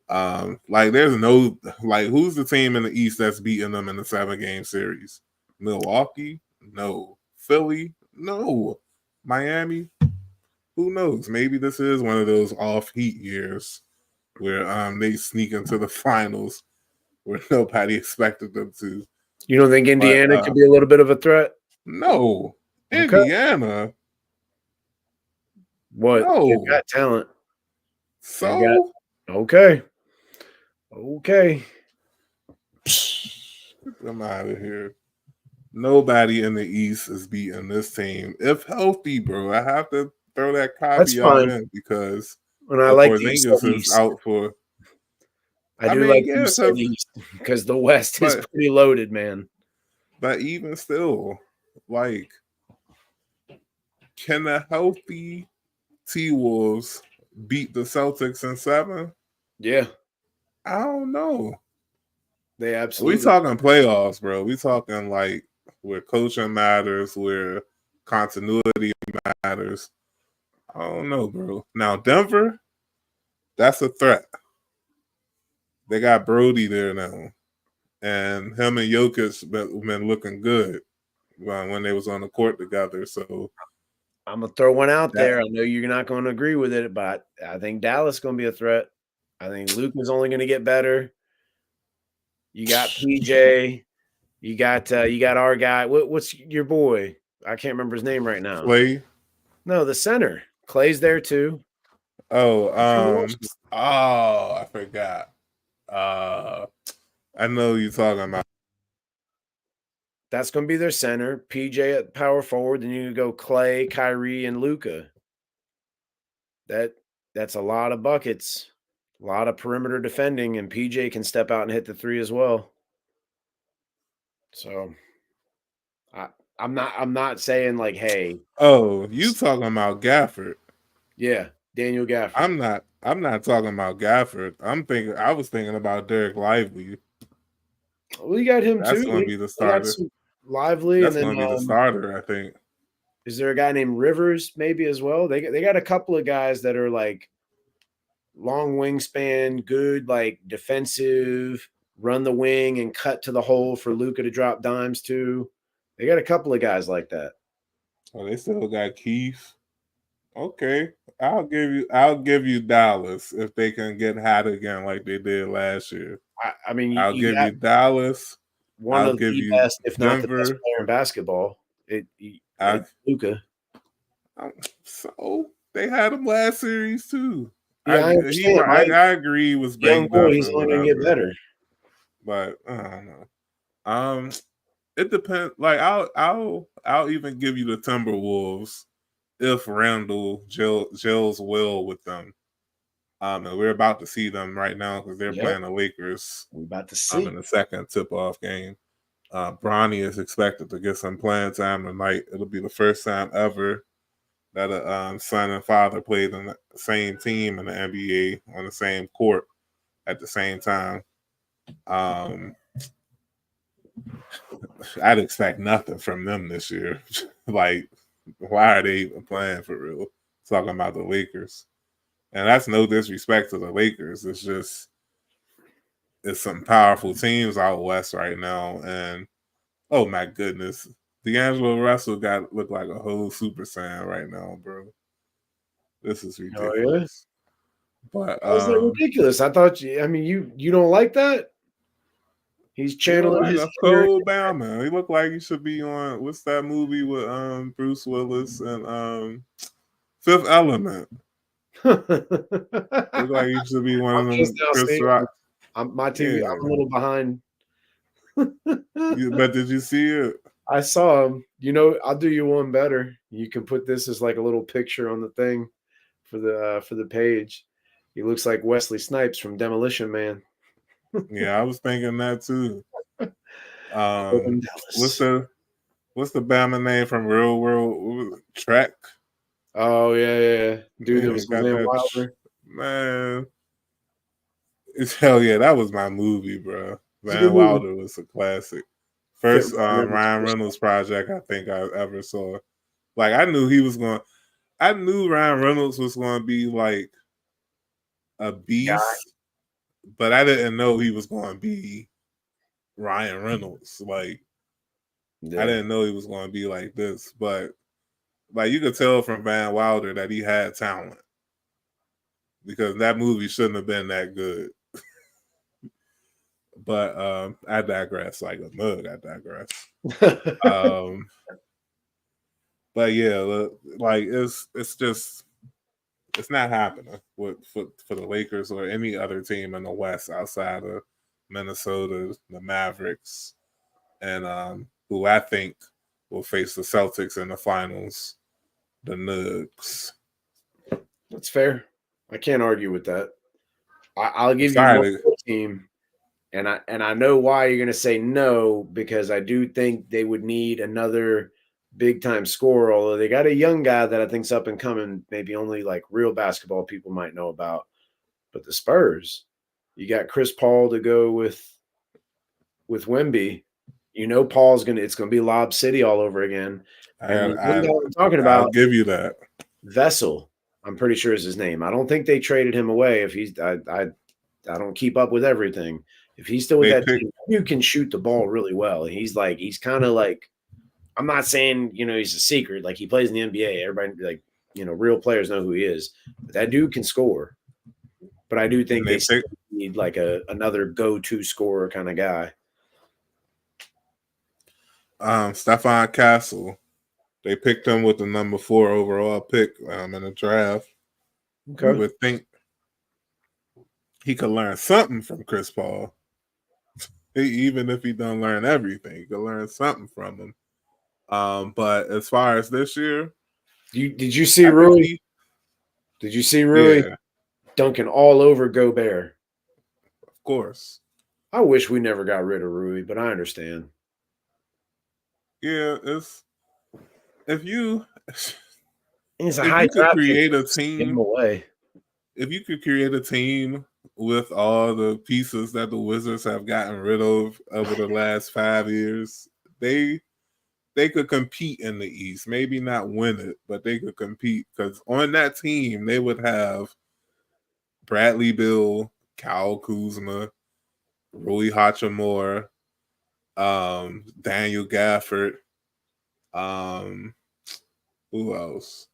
Like, there's no, like, who's the team in the East that's beating them in the 7-game series? Milwaukee, no. Philly, no. Miami, who knows? Maybe this is one of those off heat years where they sneak into the finals where nobody expected them to. You don't think But Indiana could be a little bit of a threat? no, Okay. Indiana, What? They've no. got talent. They've got So okay. Okay. get them out of here. Nobody in the East is beating this team if healthy, bro. I have to throw that That's caveat fine. in because And I if like that you said Porzingis is East. out for, I I do mean, like that you yeah, said East because the West is but pretty loaded, man. even still, like, can the healthy T Wolves beat the Celtics in 7? Yeah, I don't know. they We absolutely. talking playoffs, bro. We talking like where coaching matters, where continuity matters. I don't know, bro. Now Denver, that's a threat. They got Brody there now, and him and Jokic been looking good when they was on the court together. So I'm gonna throw one out that there. I know you're not going to agree with it, but I think Dallas is going to be a threat. I think Luke is only going to get better. You got PJ. You got our guy. What's your boy? I can't remember his name right now. Clay. No, the center. Clay's there too. Oh, He's from Washington. I forgot. Uh, I know you talking about. That's going to be their center. PJ at power forward. Then you go Clay, Kyrie, and Luca. That's a lot of buckets, a lot of perimeter defending, and PJ can step out and hit the three as well. So I, I'm not saying like, hey, Oh, you talking about Gafford? yeah, Daniel Gafford. I'm not talking about Gafford. I was thinking about Derek Lively. We got him That's too. going to be the We got starter. some Lively, and That's then going to be the starter, I think. is there a guy named Rivers maybe as well? They got a couple of guys that are like long wingspan, good like defensive, run the wing and cut to the hole for Luca to drop dimes to. They got a couple of guys like that. Oh, they still got Keith. Okay, I'll give you Dallas if they can get hot again like they did last year. I mean, I'll you give got you Dallas. one I'll of give the you best, if not the best Denver. player in basketball. I, It's Luca. so they had him last series too. Yeah, I understand. I agree he was Young banged boy, up he's and only going to get whatever, better. but I don't know. It depends. Like I'll even give you the Timberwolves if Randall gels well with them. And we're about to see them right now because they're Yep, playing the Lakers. we about to In see. the second tip-off game. Bronny is expected to get some playing time tonight. It'll be the first time ever that a son and father played in the same team in the NBA on the same court at the same time. Um, I'd expect nothing from them this year. Like, why are they even playing for real? Talking about the Lakers. And that's no disrespect to the Lakers. It's just it's some powerful teams out west right now. And oh my goodness. D'Angelo Russell look like a whole Super Saiyan right now, bro. This is Oh yeah, ridiculous. But how's that ridiculous? I thought you. I mean, you don't like that? He's he look channeling like his a inner. cold Bama. He look like he should be on what's that movie with Bruce Willis and Fifth Element. Look like he should be one I'm of just them now Chris seeing. Rock. My TV. Yeah. I'm a little behind. But did you see it? I saw him. You know, I'll do you one better. You can put this as like a little picture on the thing for the page. He looks like Wesley Snipes from Demolition Man. Yeah, I was thinking that too. Urban What's Dallas. the Bama name from Real World? What was it? Trek? Oh yeah. Dude, that Yeah, was got Van that Wilder. man. It's hell yeah, that was my movie, bro. It's a good Van movie. Wilder was a classic. Fit First Ryan Reynolds' Ryan Reynolds project I think I ever saw. Like I knew Ryan Reynolds was gonna be like a guy. beast, but I didn't know he was gonna be Ryan Reynolds. Like I Yeah. didn't know he was going to be like this, but like you could tell from Van Wilder that he had talent because that movie shouldn't have been that good. But I digress like a mug. I digress. Um, but yeah, like it's just it's not happening for the Lakers or any other team in the West outside of Minnesota, the Mavericks, and who I think will face the Celtics in the finals, the Nugs. That's fair. I can't argue with that. I'll I'm give you one sorry. more team, and I know why you're going to say no, because I do think they would need another big time scorer. Although they got a young guy that I think's up and coming, maybe only like real basketball people might know about. But the Spurs, you got Chris Paul to go with Wemby. You know it's gonna be Lob City all over again. And the young guy I'm talking I'll about, give you that. Vessel, I'm pretty sure is his name. I don't think they traded him away. If he's I don't keep up with everything. If he's still with They that picked team, you can shoot the ball really well. He's kind of like, I'm not saying, he's a secret. Like he plays in the NBA. Everybody like, real players know who he is. But that dude can score. But I do think and they they still picked need like another go-to scorer kind of guy. Stephon Castle. They picked him with the number 4 overall pick in the draft. You Okay. would think he could learn something from Chris Paul. Even if he don't learn everything, he could learn something from him. But as far as this year, Did you see I think Rui? Did you see Rui yeah, dunking all over Gobert? of course. I wish we never got rid of Rui, but I understand. Yeah, it's if you He's a if high you could draft pick. create a Give him team, away. if you could create a team with all the pieces that the Wizards have gotten rid of over the last 5 years, they could compete in the East. Maybe not win it, but they could compete because on that team they would have Bradley Beal, Kyle Kuzma, Rui Hachimura, Daniel Gafford, um, who else?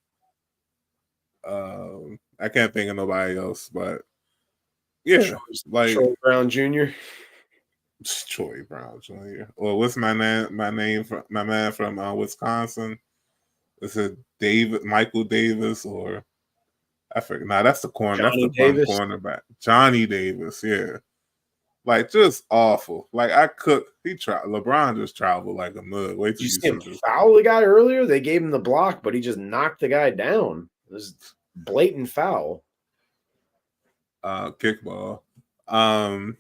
I can't think of nobody else, but yeah, like Troy Brown Jr. Troy Brown Jr. Or what's my name? My name from my man from Wisconsin. Is it Michael Davis, or I forget? Nah, that's the corner. That's Johnny the bum Davis. cornerback, Johnny Davis. Yeah, like just awful. Like I cook. LeBron just traveled like a mug. Wait Did till you you see see him this. foul the guy earlier? They gave him the block, but he just knocked the guy down. It was blatant foul. Kickball. Dang,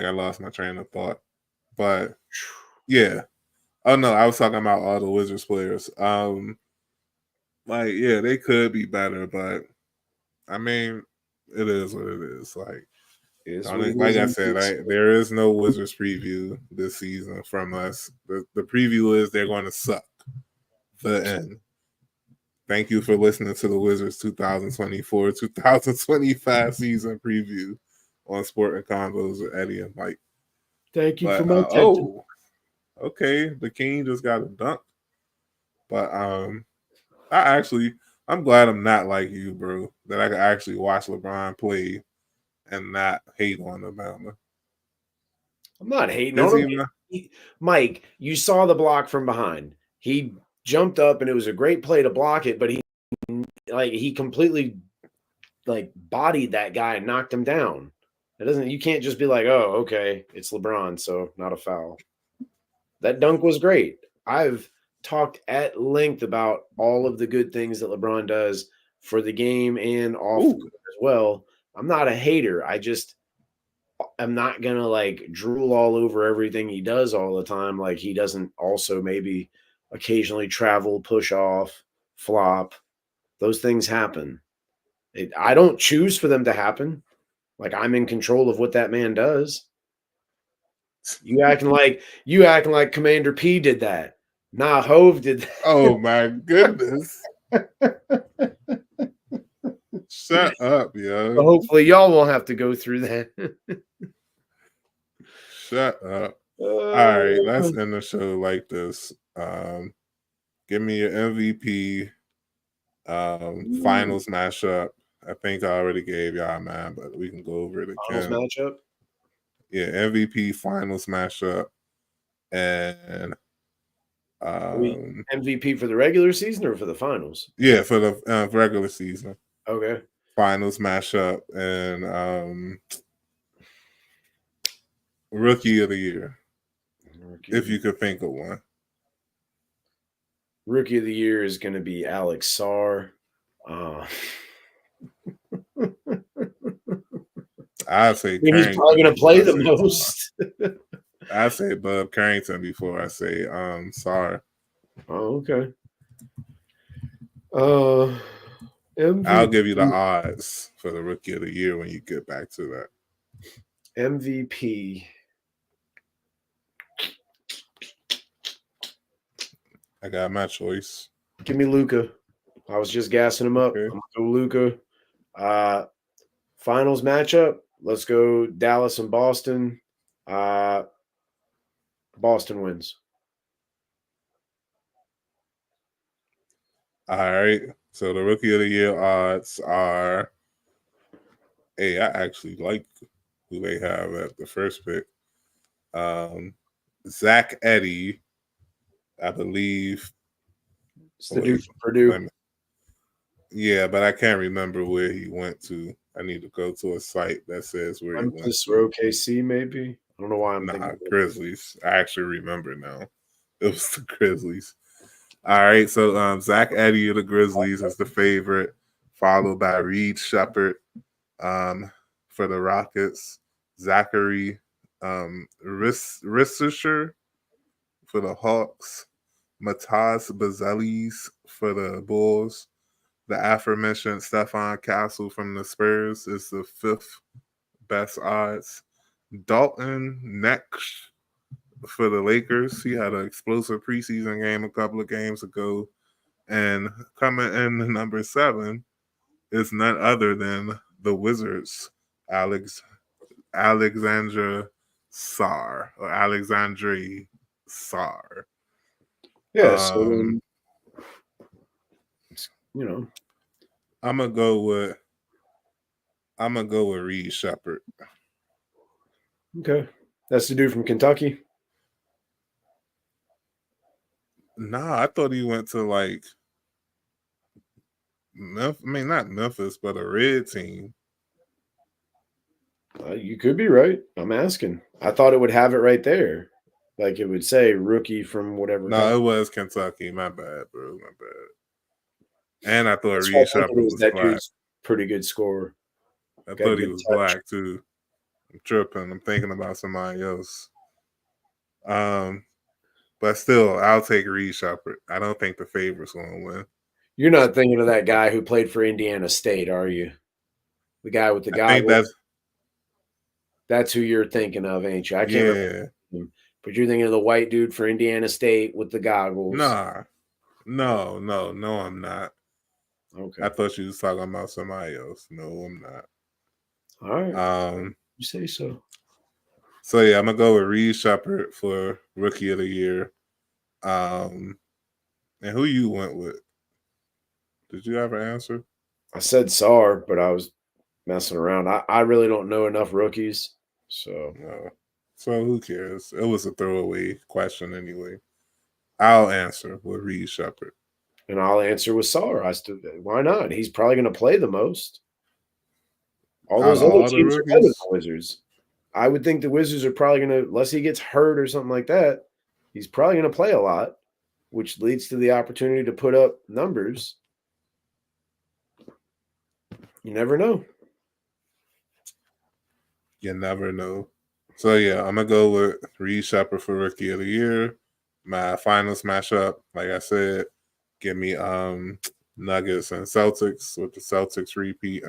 I lost my train of thought. But yeah. Oh no, I was talking about all the Wizards players. Like yeah, they could be better, but I mean, it is what it is. Like, Is what it like is. I said, there is no Wizards preview this season from us. The preview is they're going to suck. The end. Thank you for listening to the Wizards 2024-2025 season preview on Sporting Convos with Eddie and Mike. Thank you for But my attention. okay, the King just got a dunk. But I'm glad I'm not like you, bro. That I can actually watch LeBron play and not hate on Alabama. I'm not hating Is on he him. not? Mike, you saw the block from behind. He jumped up and it was a great play to block it, but he completely like bodied that guy and knocked him down. You can't just be like, oh, okay, it's LeBron, so not a foul. That dunk was great. I've talked at length about all of the good things that LeBron does for the game and off the court as well. I'm not a hater. I'm not gonna like drool all over everything he does all the time. Like he doesn't also maybe occasionally travel, push off, flop. Those things happen. I don't choose for them to happen. Like I'm in control of what that man does. You acting like Commander P did that. Nah, Hove did that. Oh my goodness! Shut up, yo! So hopefully y'all won't have to go through that. Shut up! All right, let's end the show like this. Give me your MVP finals matchup. I think I already gave y'all mine, but we can go over it finals again. matchup. Yeah, MVP finals matchup and MVP for the regular season or for the finals? yeah, for the regular season Okay. finals matchup and rookie of the year, if you could think of one. Rookie of the year is going to be Alex Sarr. I'd say He's Carrington probably going to play before I the say most. I say Bub Carrington before I say Sarr. Oh, okay. MVP. I'll give you the odds for the rookie of the year when you get back to that. MVP. I got my choice. Give me Luca. I was just gassing him up. Okay. I'm going to go Luca. Finals matchup. Let's go Dallas and Boston. Boston wins. All right. So the rookie of the year odds are. Hey, I actually like who they have at the first pick. Zach Edey, I believe. It's the dude from Purdue. Yeah, but I can't remember where he went to. I need to go to a site that says where Memphis he went or OKC, maybe. I don't know why I'm thinking. Grizzlies. I actually remember now. It was the Grizzlies. All right, so Zach Edey of the Grizzlies is the favorite, followed by Reed Shepherd for the Rockets, Zachary Ristischer for the Hawks, Mataz Bazelis for the Bulls. The aforementioned Stephon Castle from the Spurs is the fifth best odds. Dalton Next for the Lakers. He had an explosive preseason game a couple of games ago. And coming in number 7 is none other than the Wizards, Alexandra Sarr or Alexandre Sarr. Yeah, so I'm gonna go with Reed Shepherd. Okay, that's the dude from Kentucky. Nah, I thought he went to like not Memphis, but a red team. You could be right. I'm asking. I thought it would have it right there. Like it would say rookie from whatever. No, it was Kentucky. My bad, bro. My bad. And I thought Reed Shepherd was that black. dude's pretty good scorer. I thought he was black too. I'm tripping. I'm thinking about somebody else. But still, I'll take Reed Shepherd. I don't think the favorite's going to win. You're not thinking of that guy who played for Indiana State, are you? The guy with the goggles. That's who you're thinking of, ain't you? I can't remember him, but you're thinking of the white dude for Indiana State with the goggles. Nah. No, I'm not. Okay. I thought you was talking about somebody else. No, I'm not. All right. You say so. So yeah, I'm gonna go with Reed Shepherd for rookie of the year. And who you went with? Did you have an answer? I said Sarr, but I was messing around. I really don't know enough rookies, so so who cares? It was a throwaway question anyway. I'll answer with Reed Shepherd. And I'll answer with Sarr. Why not? He's probably going to play the most. All those other teams are better than the Wizards. I would think the Wizards are probably going to, unless he gets hurt or something like that, he's probably going to play a lot, which leads to the opportunity to put up numbers. You never know. You never know. So yeah, I'm gonna go with Reed Shepherd for rookie of the year. My finals matchup, like I said, give me Nuggets and Celtics with the Celtics repeat.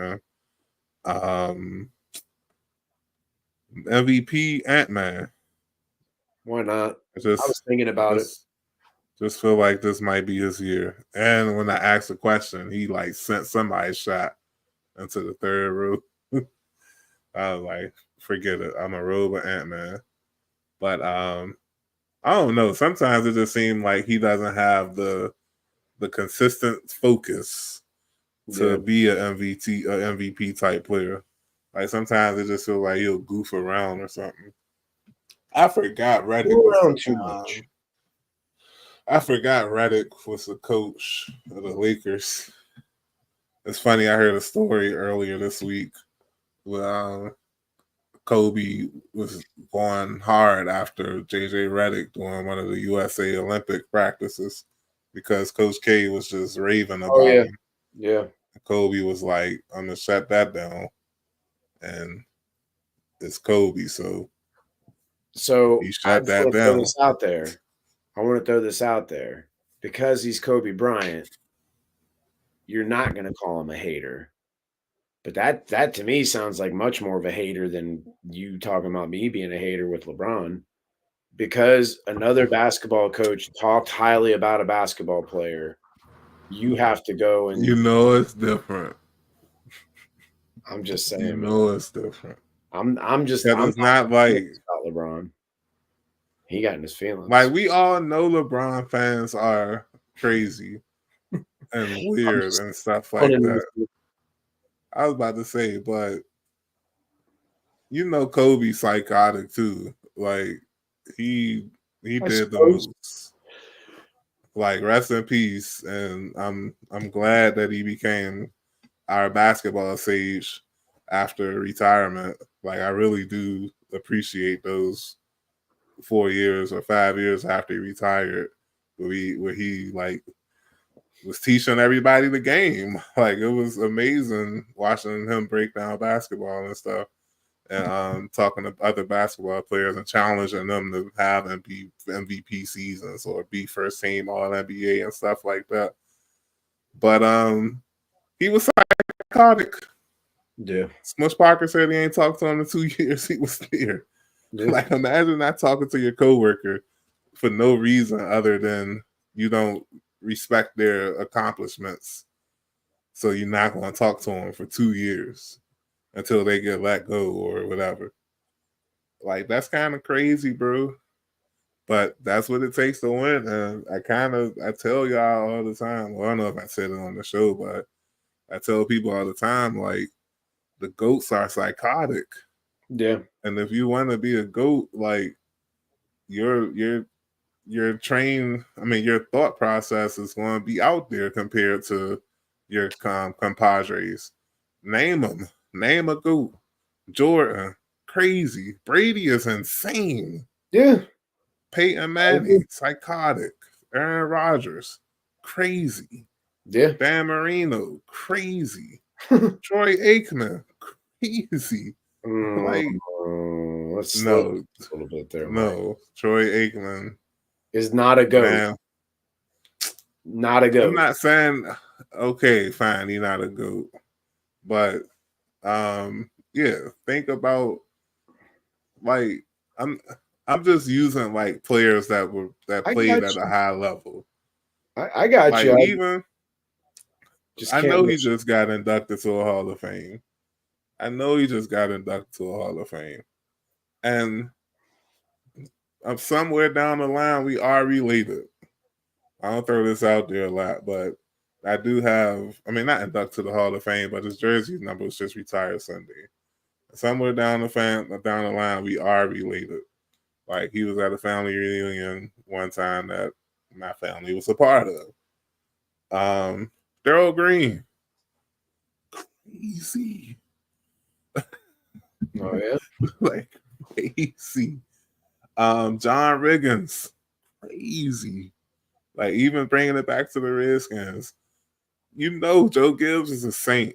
MVP Ant-Man. Why not? I was thinking about it. Just feel like this might be his year. And when I asked the question, he like sent somebody's shot into the third row. I was like, forget it. I'm a robe of Ant-Man. But I don't know. Sometimes it just seems like he doesn't have the consistent focus Yeah. to be an MVP type player. Like sometimes it just feels like he'll goof around or something. I forgot Reddick Go was around too much. I forgot Reddick was the coach of the Lakers. It's funny. I heard a story earlier this week where Kobe was going hard after JJ Redick doing one of the USA Olympic practices because Coach K was just raving Oh about yeah. him. Yeah. Kobe was like, "I'm gonna shut that down," and it's Kobe, so So he I shut just that want to throw down. this out there. I want to throw this out there. Because he's Kobe Bryant, you're not going to call him a hater. But that to me sounds like much more of a hater than you talking about me being a hater with LeBron. Because another basketball coach talked highly about a basketball player, you have to go You and know it's different. I'm just You saying, man. know it's different I'm just because I'm it's not not like about LeBron. He got in his feelings. we all know LeBron fans are crazy and I'm weird just and stuff putting like that. I was about to say, but you know Kobe psychotic too. Like he I did the suppose. most. Like rest in peace. And I'm glad that he became our basketball sage after retirement. Like I really do appreciate those 4 years or 5 years after he retired where he like was teaching everybody the game. Like it was amazing watching him break down basketball and stuff and talking to other basketball players and challenging them to have MVP seasons or be first team All NBA and stuff like that. But he was psychotic. Yeah. Smush Parker said he ain't talked to him in 2 years. He was there. Yeah. Like imagine not talking to your coworker for no reason other than you don't respect their accomplishments. So you're not going to talk to them for 2 years until they get let go or whatever. Like that's kind of crazy, bro. But that's what it takes to win. And I tell y'all all the time. Well, I don't know if I said it on the show, but I tell people all the time, like the goats are psychotic. Yeah. And if you want to be a goat, like your train, I mean, your thought process is going to be out there compared to your compadres. Name them. Name a goat. Jordan, crazy. Brady is insane. Yeah. Peyton I agree. Manning, psychotic. Aaron Rodgers, crazy. Yeah. Dan Marino, crazy. Troy Aikman, crazy. Like, Let's slow no, down a little bit there, Mark. no. Troy Aikman, Is not a goat. man. Not a I'm goat. not saying, okay, fine, he's not a GOAT. But, yeah, think about, like, I'm just using, like, players that I played got at a you. high level. I got Like, you. I even just I can't know he miss. just got inducted to a Hall of Fame. I know he just got inducted to a Hall of Fame. And somewhere down the line, we are related. I don't throw this out there a lot, but I do have, I mean, not inducted to the Hall of Fame, but his jersey number was just retired Sunday. Somewhere down the line, we are related. Like he was at a family reunion one time that my family was a part of. Daryl Green, crazy, Oh yeah. like crazy. John Riggins, crazy. Like even bringing it back to the Redskins, you know, Joe Gibbs is a saint.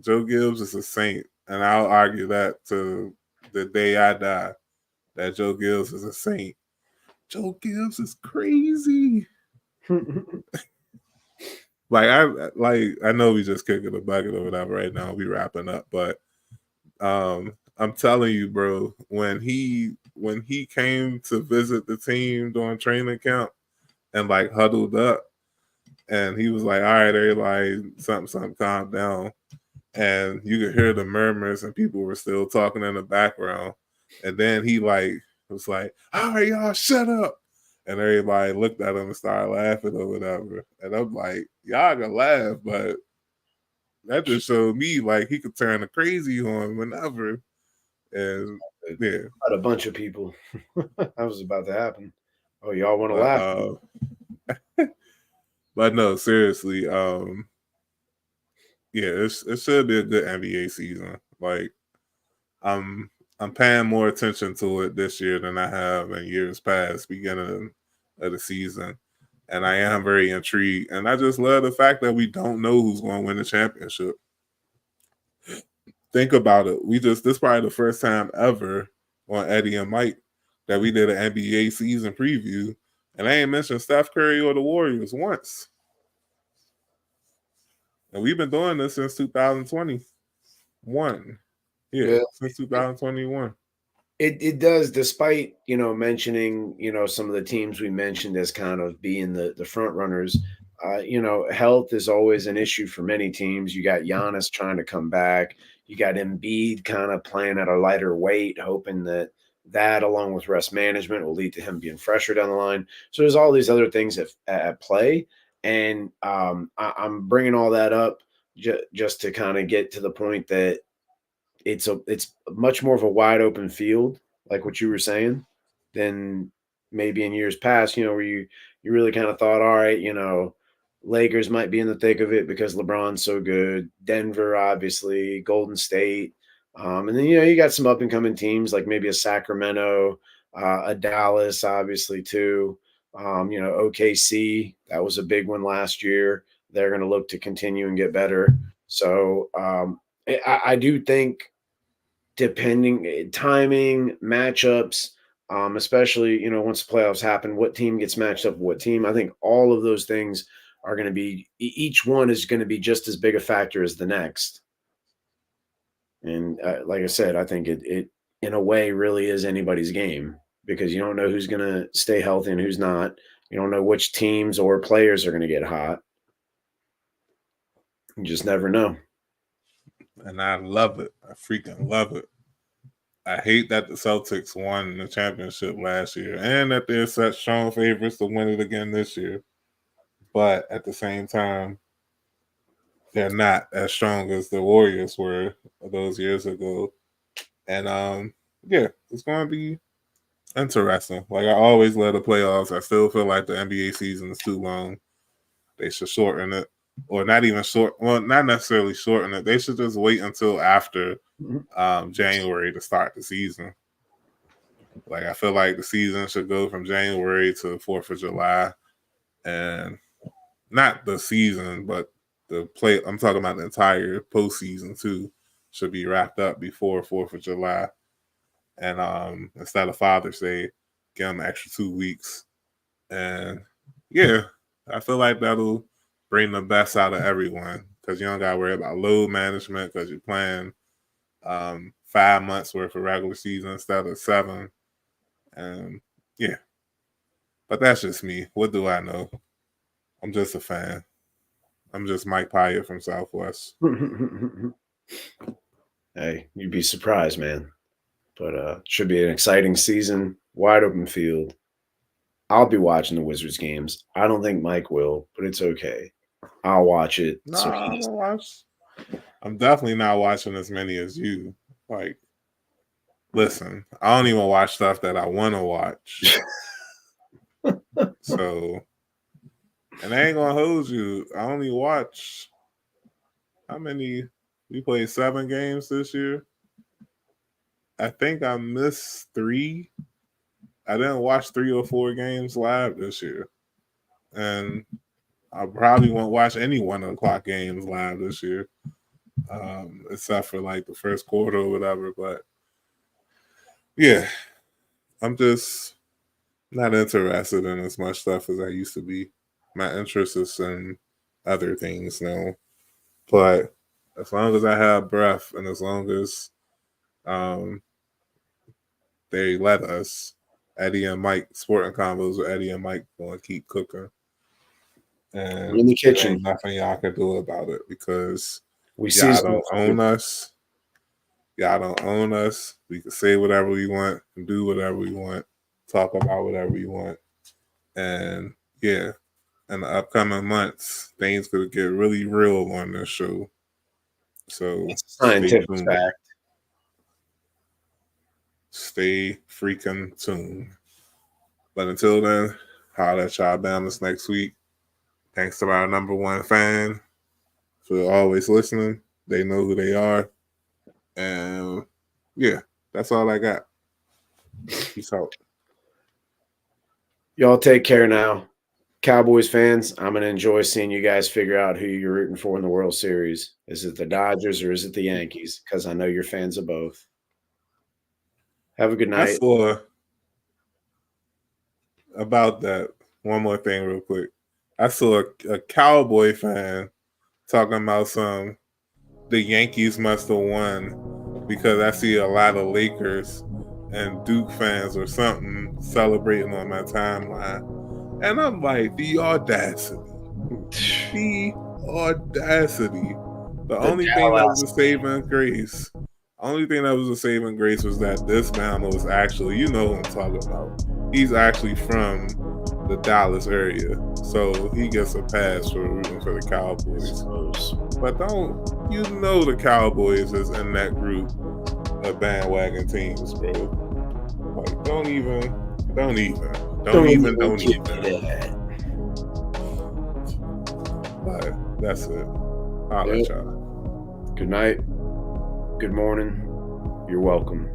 Joe Gibbs is a saint, and I'll argue that to the day I die. That Joe Gibbs is a saint. Joe Gibbs is crazy. I know we just kicking the bucket or whatever right now. We wrapping up, but I'm telling you, bro, when he came to visit the team during training camp and like huddled up, and he was like, "All right, everybody, something, calm down." And you could hear the murmurs, and people were still talking in the background. And then he like It was like, all right, y'all, shut up. And everybody looked at him and started laughing or whatever. And I'm like, y'all can laugh, but that just showed me like he could turn a crazy on whenever. And yeah. Had a bunch of people. That was about to happen. Oh, y'all want to But laugh? but no, seriously, yeah, it should be a good NBA season. Like I'm I'm paying more attention to it this year than I have in years past, beginning of the season. And I am very intrigued. And I just love the fact that we don't know who's going to win the championship. Think about it. This is probably the first time ever on Eddie and Mike that we did an NBA season preview. And I ain't mentioned Steph Curry or the Warriors once. And we've been doing this since 2021. Yeah, Yeah. since 2021. It does, despite mentioning some of the teams we mentioned as kind of being the front runners. Health is always an issue for many teams. You got Giannis trying to come back. You got Embiid kind of playing at a lighter weight, hoping that along with rest management will lead to him being fresher down the line. So there's all these other things at play, and I'm bringing all that up just to kind of get to the point that it's much more of a wide open field, like what you were saying, than maybe in years past, where you really kind of thought, all right, Lakers might be in the thick of it because LeBron's so good. Denver, obviously, Golden State. And then you got some up and coming teams like maybe a Sacramento, a Dallas, obviously, too. OKC, that was a big one last year. They're going to look to continue and get better. So I do think depending timing, matchups, especially once the playoffs happen, what team gets matched up with what team. I think all of those things are going to be each one is going to be just as big a factor as the next. And like I said, I think it in a way really is anybody's game because you don't know who's going to stay healthy and who's not. You don't know which teams or players are going to get hot. You just never know. And I love it. I freaking love it. I hate that the Celtics won the championship last year and that they're such strong favorites to win it again this year. But at the same time, they're not as strong as the Warriors were those years ago. And yeah, it's gonna be interesting. Like I always love the playoffs. I still feel like the NBA season is too long. They should shorten it. Or not even short well, not necessarily shorten it. They should just wait until after January to start the season. Like I feel like the season should go from January to 4th of July, and not the season, but the play. I'm talking about the entire postseason too. Should be wrapped up before 4th of July, and instead of Father's Day, give them an extra 2 weeks, and yeah, I feel like that'll bring the best out of everyone because you don't got to worry about load management because you're playing 5 months worth of regular season instead of 7. Yeah, but that's just me. What do I know? I'm just a fan. I'm just Mike Pyatt from Southwest. Hey, you'd be surprised, man. But should be an exciting season, wide open field. I'll be watching the Wizards games. I don't think Mike will, but it's okay. I'll watch it. No, So I'm he's gonna watch. I'm definitely not watching as many as you. Like, listen, I don't even watch stuff that I want to watch. So, and I ain't gonna hold you. I only watch how many? We played 7 games this year. I think I missed 3. I didn't watch 3 or 4 games live this year, and I probably won't watch any 1 o'clock games live this year, except for like the first quarter or whatever. But yeah, I'm just not interested in as much stuff as I used to be. My interest is in other things now. But as long as I have breath and as long as um, they let us, Eddie and Mike, Sporting Convos with Eddie and Mike going to keep cooking. in And the there kitchen. ain't nothing y'all can do about it because We y'all season don't own us. Y'all don't own us. We can say whatever we want, do whatever we want, talk about whatever we want. And yeah, in the upcoming months, things could get really real on this show. So It's a stay scientific tuned. fact. Stay freaking tuned. But until then, holla at y'all Bama's next week. Thanks to our number one fan for always listening. They know who they are. And yeah, that's all I got. Peace out. Y'all take care now. Cowboys fans, I'm going to enjoy seeing you guys figure out who you're rooting for in the World Series. Is it the Dodgers or is it the Yankees? Because I know you're fans of both. Have a good I night. saw about that. One more thing, real quick. I saw a Cowboy fan talking about the Yankees must have won because I see a lot of Lakers and Duke fans or something celebrating on my timeline. And I'm like, the audacity. The audacity. The only thing that was a saving grace. Only thing that was a saving grace was that this man was actually, you know who I'm talking about. He's actually from the Dallas area. So he gets a pass for rooting for the Cowboys. But you know the Cowboys is in that group of bandwagon teams, bro. Like, don't even. But that's it. I'll let y'all. Good night. Good morning. You're welcome.